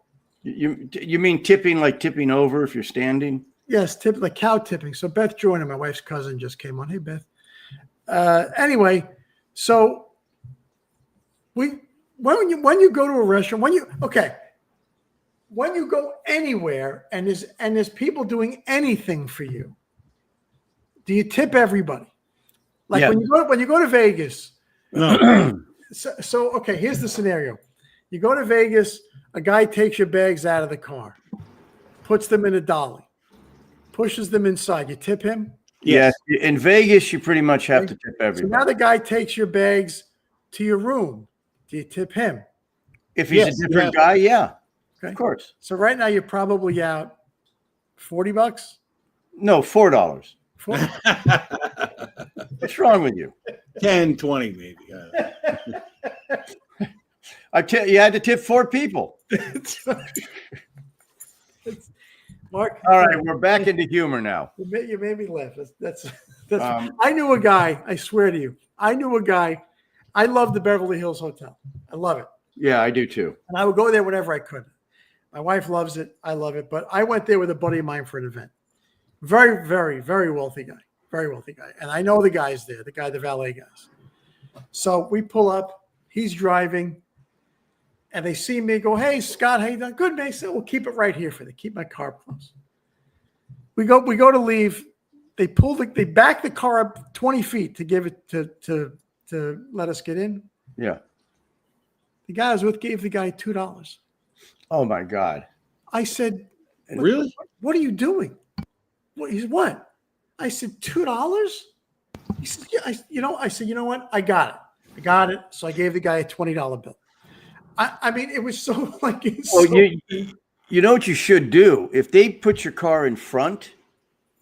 you mean tipping like tipping over if you're standing? yes, tip like cow tipping. So Beth Joyner, my wife's cousin, just came on. Hey, Beth. Anyway, so when you go to a restaurant, when you go anywhere and there's people doing anything for you, do you tip everybody? Like Yeah. when you go to Vegas. No. So okay, here's the scenario. You go to Vegas, a guy takes your bags out of the car, puts them in a dolly, pushes them inside. You tip him? Yes. In Vegas, you pretty much have to tip So everybody. now the guy takes your bags to your room. Do you tip him? If he's Yes, a different guy, yeah. Okay. Of course. So right now you're probably out $40. No, $4. $40. What's wrong with you? 10, 20 maybe. You had to tip 4 people. Mark, All right, we're back into humor now. you made me laugh. That's I knew a guy, I swear to you. I love the Beverly Hills Hotel. I love it. Yeah, I do too. And I would go there whenever I could. My wife loves it. I love it. But I went there with a buddy of mine for an event. Very, very, very wealthy guy. Very wealthy guy. And I know the guys there, the valet guys. So we pull up. He's driving. And they see me go, hey, Scott, how you doing? Good, man. So we'll keep it right here for them. Keep my car close. We go to leave. They back the car up 20 feet to give it to let us get in. Yeah. The guy I was with gave the guy $2. Oh my God. I said, Really? what are you doing? He said, what? I said, $2? He said, yeah. I said, you know what? I got it. So I gave the guy a $20 bill. I mean, it was so like. You know what you should do? If they put your car in front,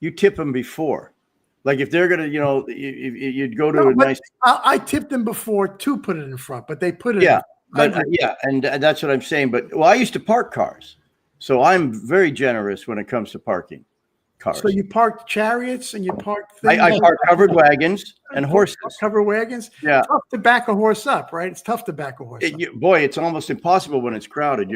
you tip them before. Like if they're gonna, you'd go to a nice. I tipped them before to put it in front, but they put it. Yeah, and that's what I'm saying. But I used to park cars, so I'm very generous when it comes to parking cars. So you parked chariots and you parked things. I park covered wagons and horses. Covered wagons. Yeah, it's tough to back a horse up, right? It's tough to back a horse up. It's almost impossible when it's crowded.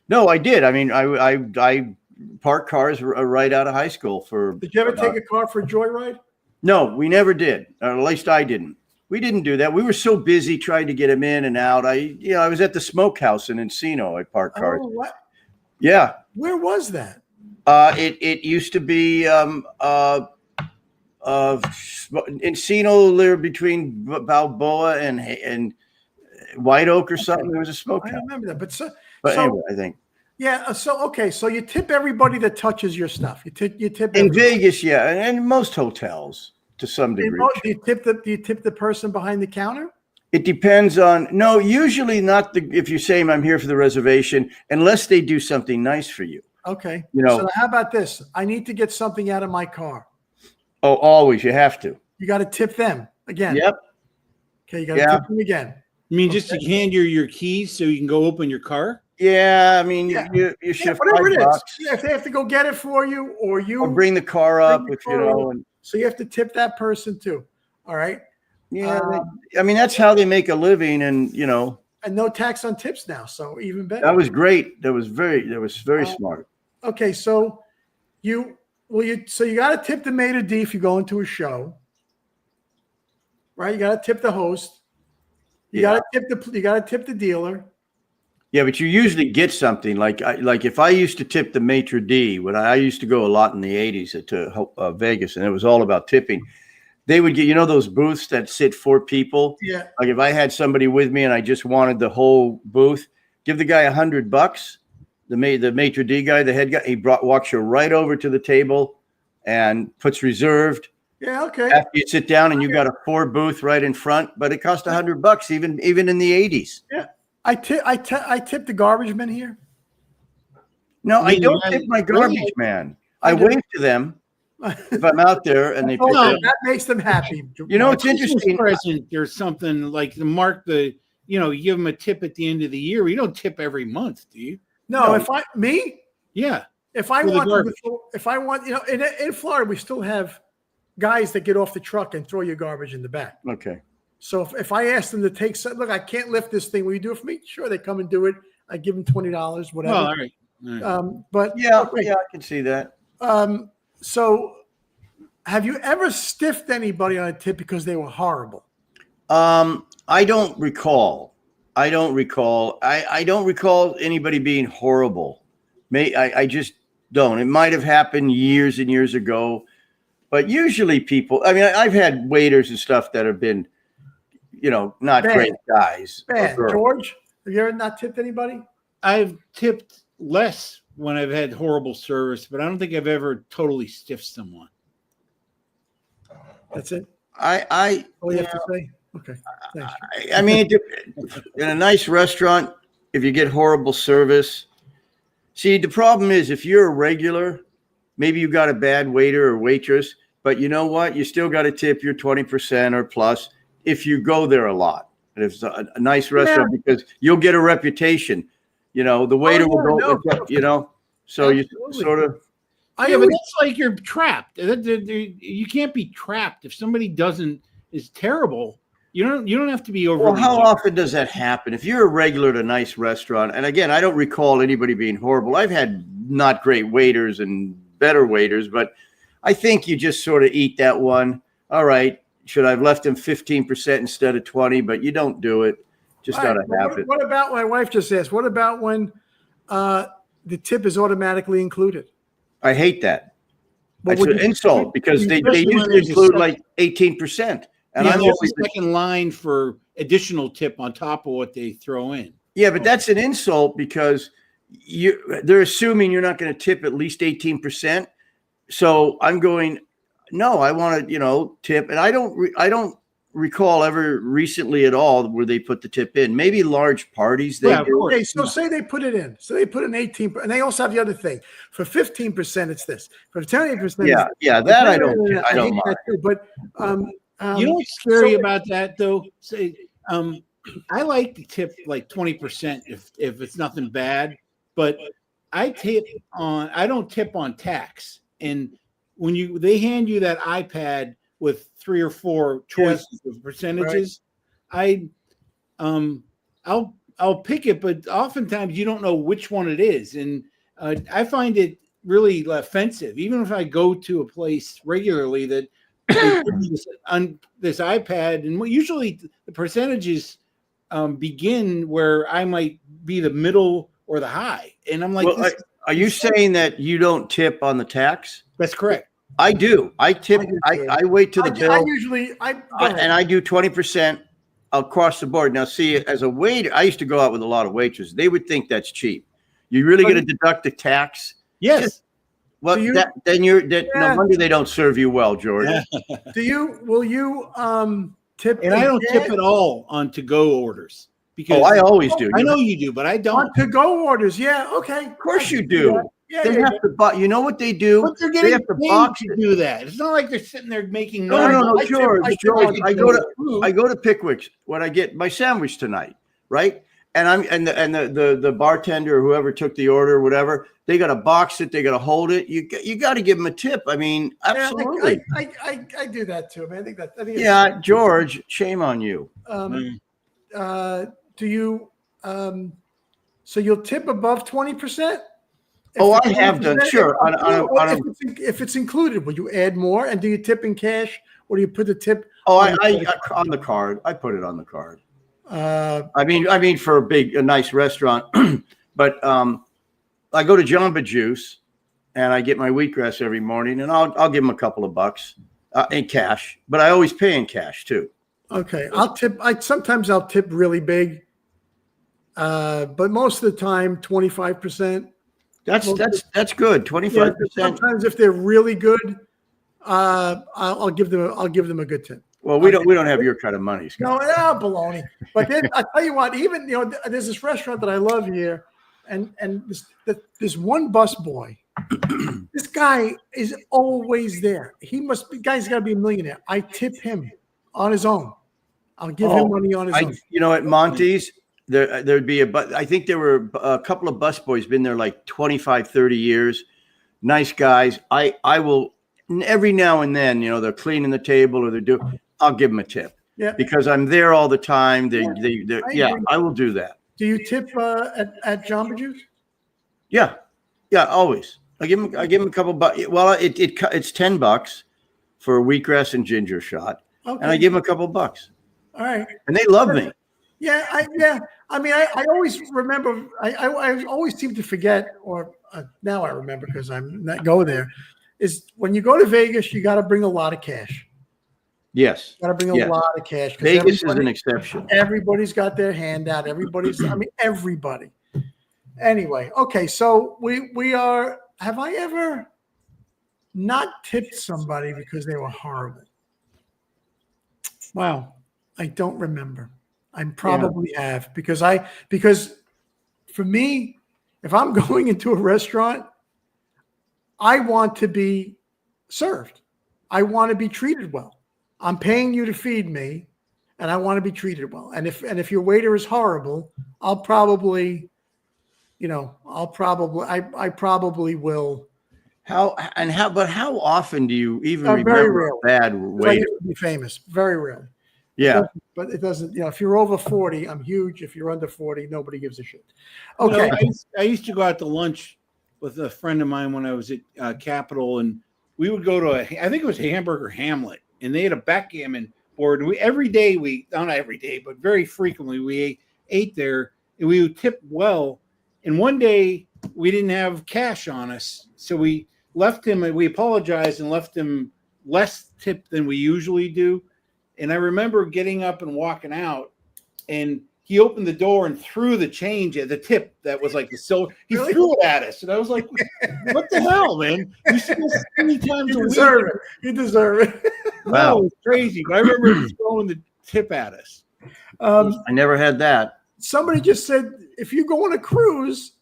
No, I did. I mean, I parked cars right out of high school for. Did you ever take a car for a joyride? No, we never did. Or at least I didn't. We didn't do that. We were so busy trying to get them in and out. I was at the smokehouse in Encino. I parked cars. Oh, what? Yeah. Where was that? It used to be Encino, there between Balboa and White Oak or something. There was a smokehouse. I remember that. But anyway, I think. Yeah. So you tip everybody that touches your stuff. You tip in Vegas, yeah, and most hotels to some degree. Do you tip the person behind the counter? It depends on. No, usually not. If you say I'm here for the reservation, unless they do something nice for you. Okay. So how about this? I need to get something out of my car. Oh, always you have to. You got to tip them again. Yep. Okay, you got to tip them again. You mean just to hand your keys so you can go open your car? Yeah, I mean you should whatever it is. Yeah, if they have to go get it for you, or bring the car up with so you have to tip that person too. All right. Yeah, I mean that's how they make a living, and and no tax on tips now, so even better. That was great. That was very smart. Okay, so you got to tip the maitre d' if you go into a show. right? You got to tip the host. You got to tip the dealer. Yeah, but you usually get something like if I used to tip the maitre d' when I used to go a lot in the 80s to Vegas, and it was all about tipping. They would get, those booths that sit 4 people. Yeah. Like if I had somebody with me and I just wanted the whole booth, give the guy $100. The maitre d' guy, the head guy, he walks you right over to the table and puts reserved. Yeah. Okay. After you sit down and you got a 4 booth right in front, but it cost $100 even in the 80s. Yeah. I tip the garbage men here. No, I don't tip my garbage man. I wave to them if I'm out there and they pick up. That makes them happy. It's interesting. Present or something like to mark the, you give them a tip at the end of the year. You don't tip every month, do you? No. Yeah. If I want, in Florida, we still have guys that get off the truck and throw your garbage in the back. Okay. So if I ask them to take some, look, I can't lift this thing. Will you do it for me? Sure, they come and do it. I give them $20, whatever. Well, all right. But yeah, I can see that. So have you ever stiffed anybody on a tip because they were horrible? I don't recall. I don't recall anybody being horrible. I just don't. It might have happened years and years ago, but usually people. I mean, I've had waiters and stuff that have been, not great guys. Bad. George, have you ever not tipped anybody? I've tipped less when I've had horrible service, but I don't think I've ever totally stiffed someone. That's it. All you have to say. Okay. Thanks. I mean, in a nice restaurant, if you get horrible service, see, the problem is if you're a regular, maybe you got a bad waiter or waitress, but you know what? You still got to tip your 20% or plus if you go there a lot. And if it's a nice restaurant, because you'll get a reputation. The waiter will go, so Absolutely. you sort of. But that's like you're trapped. You can't be trapped. If somebody is terrible, you don't have to be over. Well, how often does that happen? If you're a regular at a nice restaurant, and again, I don't recall anybody being horrible. I've had not great waiters and better waiters, but I think you just sort of eat that one. All right, should I have left them 15% instead of 20? But you don't do it. Just out of habit. What about, my wife just asked, what about when the tip is automatically included? I hate that. But That's an insult because they usually include like 18%. And I'm always the second line for additional tip on top of what they throw in. Yeah, but that's an insult because they're assuming you're not going to tip at least 18%. So I'm going, no, I want to, tip. And I don't recall ever recently at all where they put the tip in. Maybe large parties. Okay, so say they put it in. So they put an 18%, and they also have the other thing. For 15%, it's this. For 20%, yeah, that I don't mind. That too, but you know what's scary about that though? Say, I like to tip like 20% if it's nothing bad, but I don't tip on tax. And when they hand you that iPad with 3 or 4 choices of percentages, right. I'll pick it, but oftentimes you don't know which one it is, and I find it really offensive. Even if I go to a place regularly that on this iPad, and usually the percentages begin where I might be the middle or the high, and I'm like, well, are you saying that you don't tip on the tax? That's correct. I do. I tip. I wait to the bill. And I do 20% across the board. Now, see, as a waiter, I used to go out with a lot of waitresses. They would think that's cheap. You really going to deduct the tax? Yes. Well, no wonder they don't serve you well, George. Will you tip? And I don't tip at all on to-go orders. Because I always do. I know you do, but I don't. On to-go orders, yeah, okay. Of course you do. Yeah, they have to buy. You know what they do? But they're getting they have to paid box to do that. It's not like they're sitting there making no, George. I go to Pickwick's when I get my sandwich tonight, right? And the bartender or whoever took the order or whatever, they got to box it, they got to hold it. You got to give them a tip. I mean, absolutely. I do that too, man. I think yeah, George, shame on you. Do you so you'll tip above 20%? I have done, sure. If it's included, will you add more? And do you tip in cash or do you put the tip? Oh, I on the card. I put it on the card. Uh, I mean, for a nice restaurant, but I go to Jamba Juice, and I get my wheatgrass every morning, and I'll give them a couple of bucks in cash, but I always pay in cash too. okay, I'll tip. Sometimes I'll tip really big, but most of the time 25%. That's good. 25%. Sometimes if they're really good, I'll give them a good tip. Well, we don't have your kind of money, Scott. No, baloney. But then I tell you what, even there's this restaurant that I love here, and this one bus boy. This guy is always there. Guy's got to be a millionaire. I tip him on his own. I'll give him money on his own. You know, at Monty's, there'd be I think there were a couple of busboys been there like 25, 30 years. Nice guys. I will every now and then, they're cleaning the table or I'll give them a tip. Yeah. Because I'm there all the time. I will do that. Do you tip at Jamba Juice? Yeah. Yeah, always. I give them a couple bucks. Well, it's $10 for a wheatgrass and ginger shot. Okay. And I give them a couple bucks. All right. And they love me. Yeah, I mean, I always remember. I always seem to forget, or now I remember because I'm not go there. Is when you go to Vegas, you got to bring a lot of cash. Yes, got to bring a lot of cash. Vegas is an exception. Everybody's got their hand out. Everybody. Anyway, okay, so we are. Have I ever not tipped somebody because they were horrible? Wow, I don't remember. I probably have because for me, if I'm going into a restaurant, I want to be served. I want to be treated well. I'm paying you to feed me, and I want to be treated well. And if your waiter is horrible, I probably will. But how often do you even remember a bad waiter? I used to be famous. Very rarely. Yeah. But it doesn't, if you're over 40, I'm huge. If you're under 40, nobody gives a shit. Okay. I used to go out to lunch with a friend of mine when I was at Capitol, and we would go to I think it was Hamburger Hamlet, and they had a backgammon board. And not every day, but very frequently we ate there, and we would tip well. And one day we didn't have cash on us, so we left him, and we apologized and left him less tip than we usually do. And I remember getting up and walking out, and he opened the door and threw the change at the tip that was like the silver. He threw it at us, and I was like, "What the hell, man? You see this 3 times a week? You deserve it." Wow, it was crazy. But I remember him throwing the tip at us. I never had that. Somebody just said, if you go on a cruise,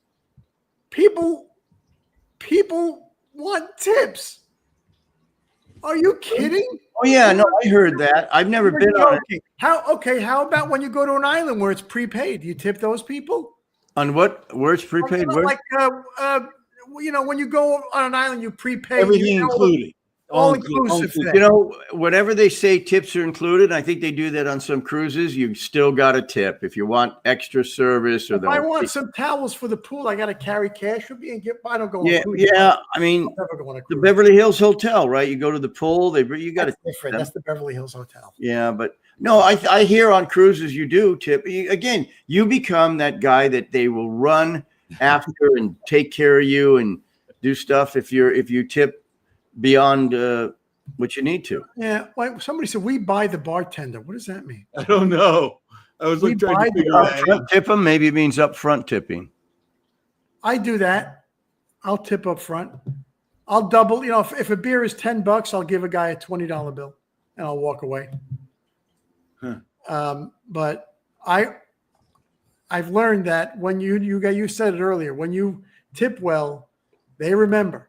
people want tips. Are you kidding? Oh yeah, no, I heard that. I've never been on it. How about when you go to an island where it's prepaid? Do you tip those people? On what? Where it's prepaid? Like when you go on an island, you prepay everything included. All inclusive thing. Whatever they say tips are included, I think they do that on some cruises. You still got a tip if you want extra service or if I want some towels for the pool, I got to carry cash with me and I don't go on a cruise. Yeah. I mean, the Beverly Hills Hotel, right? You go to the pool, you got to different. That's the Beverly Hills Hotel. Yeah, but no, I hear on cruises you do tip. Again, you become that guy that they will run after and take care of you and do stuff if you tip beyond what you need to. Yeah, like somebody said, we buy the bartender. What does that mean? I don't know. I was trying to figure out. Tip them, maybe it means upfront tipping. I do that. I'll tip up front. I'll double. If a beer is $10, I'll give a guy a $20 bill, and I'll walk away. Huh. But I've learned that when you said it earlier, when you tip well, they remember.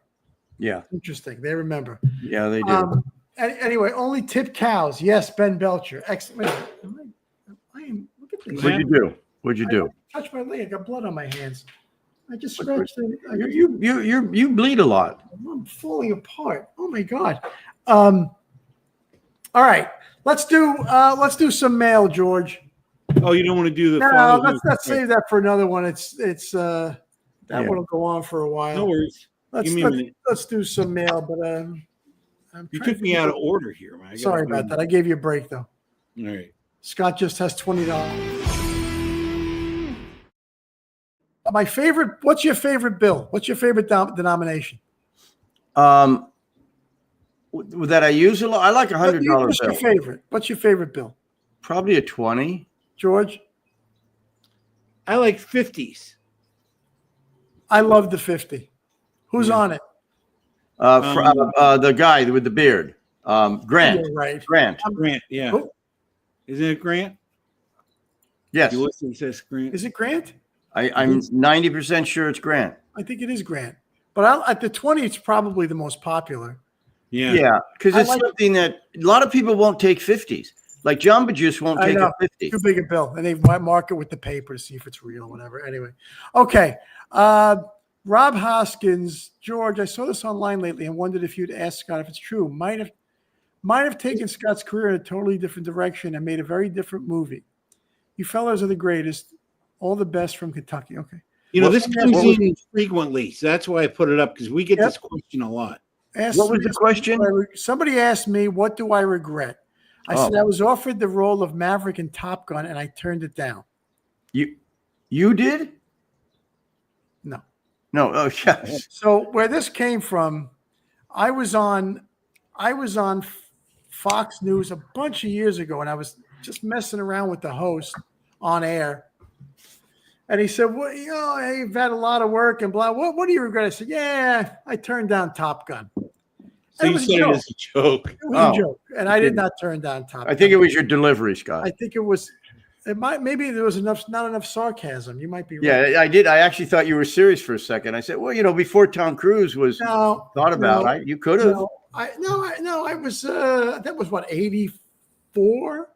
Yeah. Interesting. They remember. Yeah, they do. Anyway, only tip cows. Yes, Ben Belcher. Excellent. Look at this. What'd you do? Touch my leg. I got blood on my hands. I just scratched it. You bleed a lot. I'm falling apart. Oh my God. All right. Let's do some mail, George. Oh, you don't want to do the no, let's save that for another one. That one will go on for a while. No worries. Let's do some mail, but You took me out of order here, man. Sorry about that. I gave you a break though. All right. Scott just has $20. My favorite. What's your favorite bill? What's your favorite denomination? That I use a lot. I like $100 What's bill. your favorite? What's your favorite bill? Probably a 20. George? I like 50s. I love the 50. Who's on it? The guy with the beard. Grant. You're right. Grant. Grant, yeah. Oh. Isn't it Grant? Yes. You listen, it says Grant. Is it Grant? I'm 90% sure it's Grant. I think it is Grant. But at the 20, it's probably the most popular. Yeah. Yeah, because it's I like- something that a lot of people won't take 50s. Like Jamba Juice won't I take know. a 50. Too big a bill. And they might mark it with the paper to see if it's real or whatever. Anyway. Okay. Rob Hoskins, George, I saw this online lately and wondered if you'd ask Scott if it's true. Might have taken Scott's career in a totally different direction and made a very different movie. You fellas are the greatest. All the best from Kentucky. Okay. You know, What- this comes what was- in frequently, so that's why I put it up, because we get this question a lot. What was the question? Somebody asked me, what do I regret? I said I was offered the role of Maverick in Top Gun and I turned it down. You did? No. No. Oh, yes. So where this came from, I was on Fox News a bunch of years ago, and I was just messing around with the host on air. And he said, well, you know, hey, you've had a lot of work and blah. What do you regret? I said, yeah, I turned down Top Gun. So It you was a said it joke. as a joke. It was a joke. And I did not turn down Top Gun. I think it was your delivery, Scott. I think it was. Maybe there was not enough sarcasm. You might be right. Yeah, I did. I actually thought you were serious for a second. I said, well, you know, before Tom Cruise was thought about, you could have. I was. That was what, 84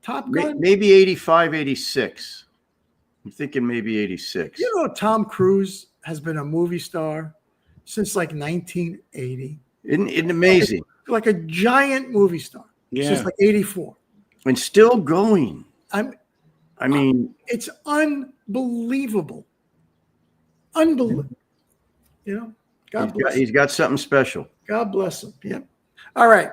Top Gun. Maybe 85, 86. I'm thinking maybe 86. You know, Tom Cruise has been a movie star since like 1980. Isn't it amazing? Like a giant movie star since like 84. And still going. I mean, it's unbelievable. Unbelievable. You know, God bless him. He's got something special. God bless him. Yep. All right.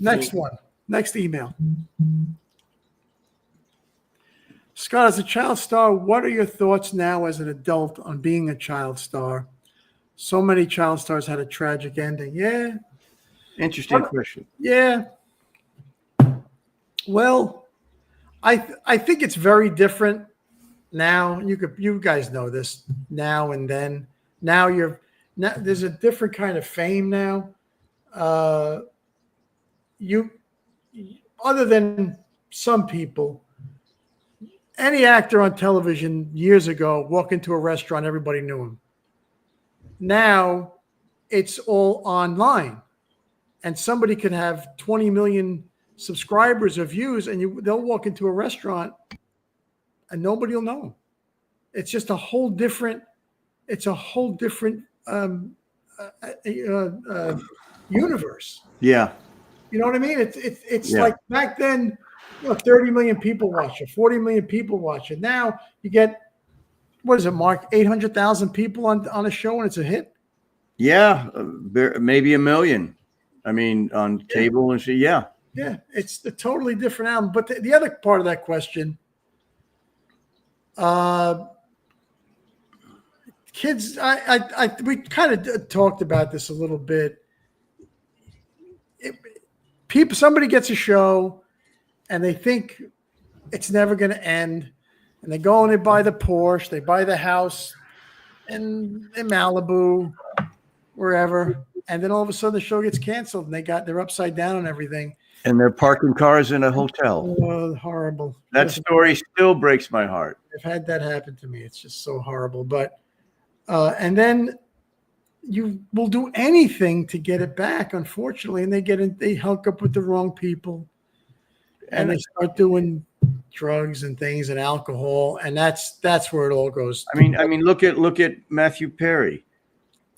Next one. Next email. Scott, as a child star, what are your thoughts now as an adult on being a child star? So many child stars had a tragic ending. Yeah. Interesting question. Yeah. Well, I think it's very different now. You guys know this now and then. Now there's a different kind of fame now. Other than some people, any actor on television years ago walk into a restaurant, everybody knew him. Now it's all online, and somebody could have 20 million subscribers or views, and they'll walk into a restaurant and nobody will know them. It's just a whole different. It's a whole different universe. Yeah. You know what I mean? It's like back then, 30 million people watch it, 40 million people watch it. Now you get, what is it, Mark? 800,000 people on a show and it's a hit. Yeah, maybe a million. I mean, on cable and shit. Yeah. Yeah, it's a totally different album. But the other part of that question, kids, we kind of talked about this a little bit. Somebody gets a show and they think it's never going to end, and they go and they buy the Porsche, they buy the house in Malibu, wherever, and then all of a sudden the show gets canceled and they're upside down and everything. And they're parking cars in a hotel. Oh, horrible. That story still breaks my heart. I've had that happen to me. It's just so horrible. But and then you will do anything to get it back, unfortunately, and they hook up with the wrong people, and they start doing drugs and things and alcohol, and that's where it all goes. I mean, look at Matthew Perry.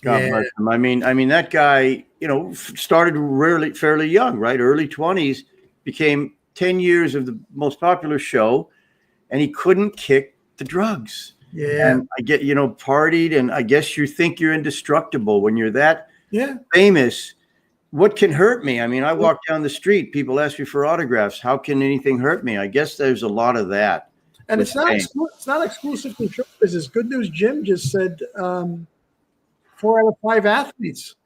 God bless him. I mean, that guy, started fairly young, right? Early 20s, became 10 years of the most popular show, and he couldn't kick the drugs. Yeah. And I get, partied, and I guess you think you're indestructible when you're that Yeah. famous. What can hurt me? I mean, I walk down the street, people ask me for autographs. How can anything hurt me? I guess there's a lot of that. And with it's not fame. it's not exclusive to show business. Good News Jim just said 4 out of 5 athletes.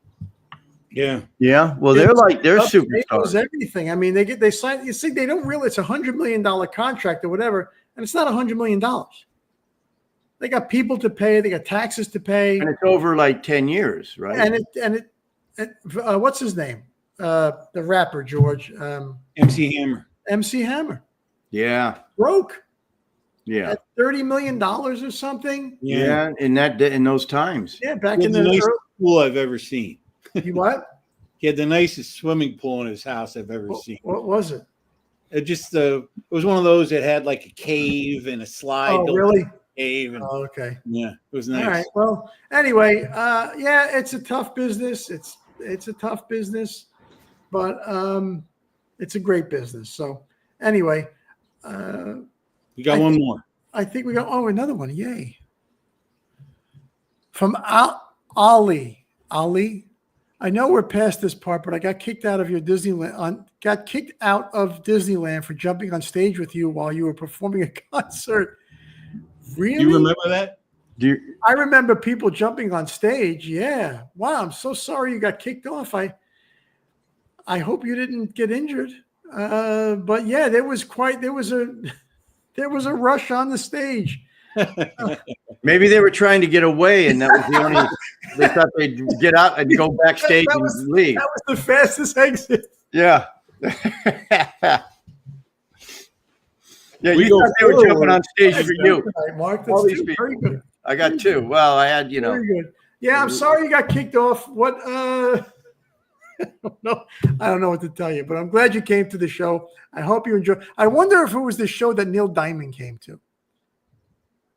Yeah. Yeah. Well, they're Knows superstars. everything. I mean, they sign. You see, they don't really. It's $100 million contract or whatever, and it's not $100 million. They got people to pay. They got taxes to pay, And it's over like 10 years, right? and what's his name? The rapper George MC Hammer. MC Hammer Yeah. broke Yeah. at $30 million or something. Yeah. In those times. Yeah, back He in had the the nicest early, pool I've ever seen. you what? He had the nicest swimming pool in his house I've ever seen. What was it? It was one of those that had like a cave and a slide. Oh, really? Cave and, Oh, okay. yeah, it was nice. All right. Well, anyway, yeah, it's a tough business. It's a tough business, but it's a great business. So anyway, You got one more. I think we got another one. Yay! From Ali. I know we're past this part, but I got kicked out of your Disneyland. Got kicked out of Disneyland for jumping on stage with you while you were performing a concert. Really? Do you remember that? I remember people jumping on stage. Yeah. Wow. I'm so sorry you got kicked off. I hope you didn't get injured. But yeah, there was a rush on the stage. Maybe they were trying to get away, and that was the only. They thought they'd get out and go backstage and leave. That was the fastest exit. Yeah. Yeah, We you go thought they were forward. jumping on stage for you. Right, Mark. All That's these two. Very people. good. I got 2. Well, I had, Very good. Yeah, I'm sorry you got kicked off. What? I don't know what to tell you, but I'm glad you came to the show. I hope you enjoy. I wonder if it was the show that Neil Diamond came to.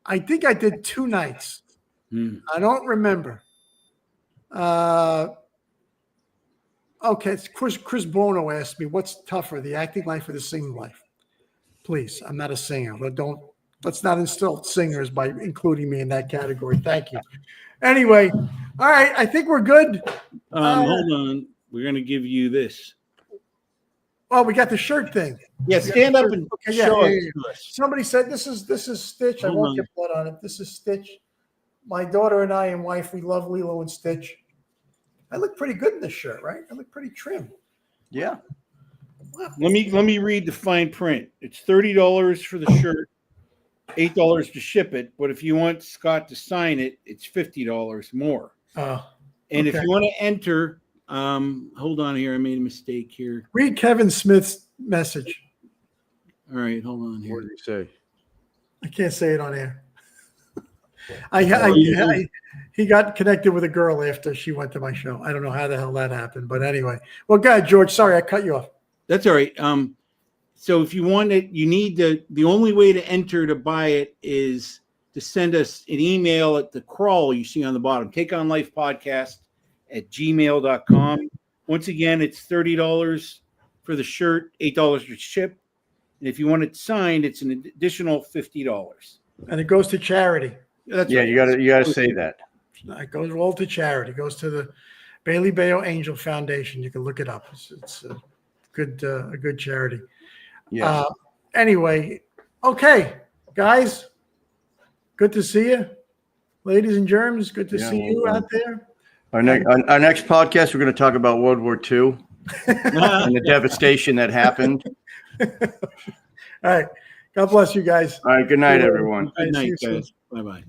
I think I did 2 nights. I don't remember. Okay, it's Chris Bono asked me, what's tougher, the acting life or the singing life? Please, I'm not a singer, but let's not insult singers by including me in that category. Thank you. Anyway, all right, I think we're good. Hold on. We're going to give you this. Oh, we got the shirt thing. Yeah, stand up and show it to us. Somebody said this is Stitch. I Hold won't on. get blood on it. This is Stitch. My daughter and I and wife, we love Lilo and Stitch. I look pretty good in this shirt, right? I look pretty trim. Yeah. Let me read the fine print. It's $30 for the shirt, $8 to ship it. But if you want Scott to sign it, it's $50 more. And if okay. you want to enter, hold on here. I made a mistake here. Read Kevin Smith's message. All right, hold on What here. did he say? I can't say it on air. He got connected with a girl after she went to my show. I don't know how the hell that happened, but anyway. Well, go ahead, George. Sorry, I cut you off. That's all right. So if you want it, you need the only way to enter to buy it is to send us an email at the crawl you see on the bottom. takeonlifepodcast@gmail.com. Once again, it's $30 for the shirt, $8 to ship. And if you want it signed, it's an additional $50. And it goes to charity. That's Yeah, right. you gotta say that. It goes all to charity. It goes to the Baio Angel Foundation. You can look it up. It's a good charity. Yeah. Anyway, okay, guys, good to see you, ladies and germs. Good to see you out there. Our next podcast, we're going to talk about World War II and the devastation that happened. All right, God bless you guys. All right. Good night, everyone. Good See night, you soon. guys. Bye-bye.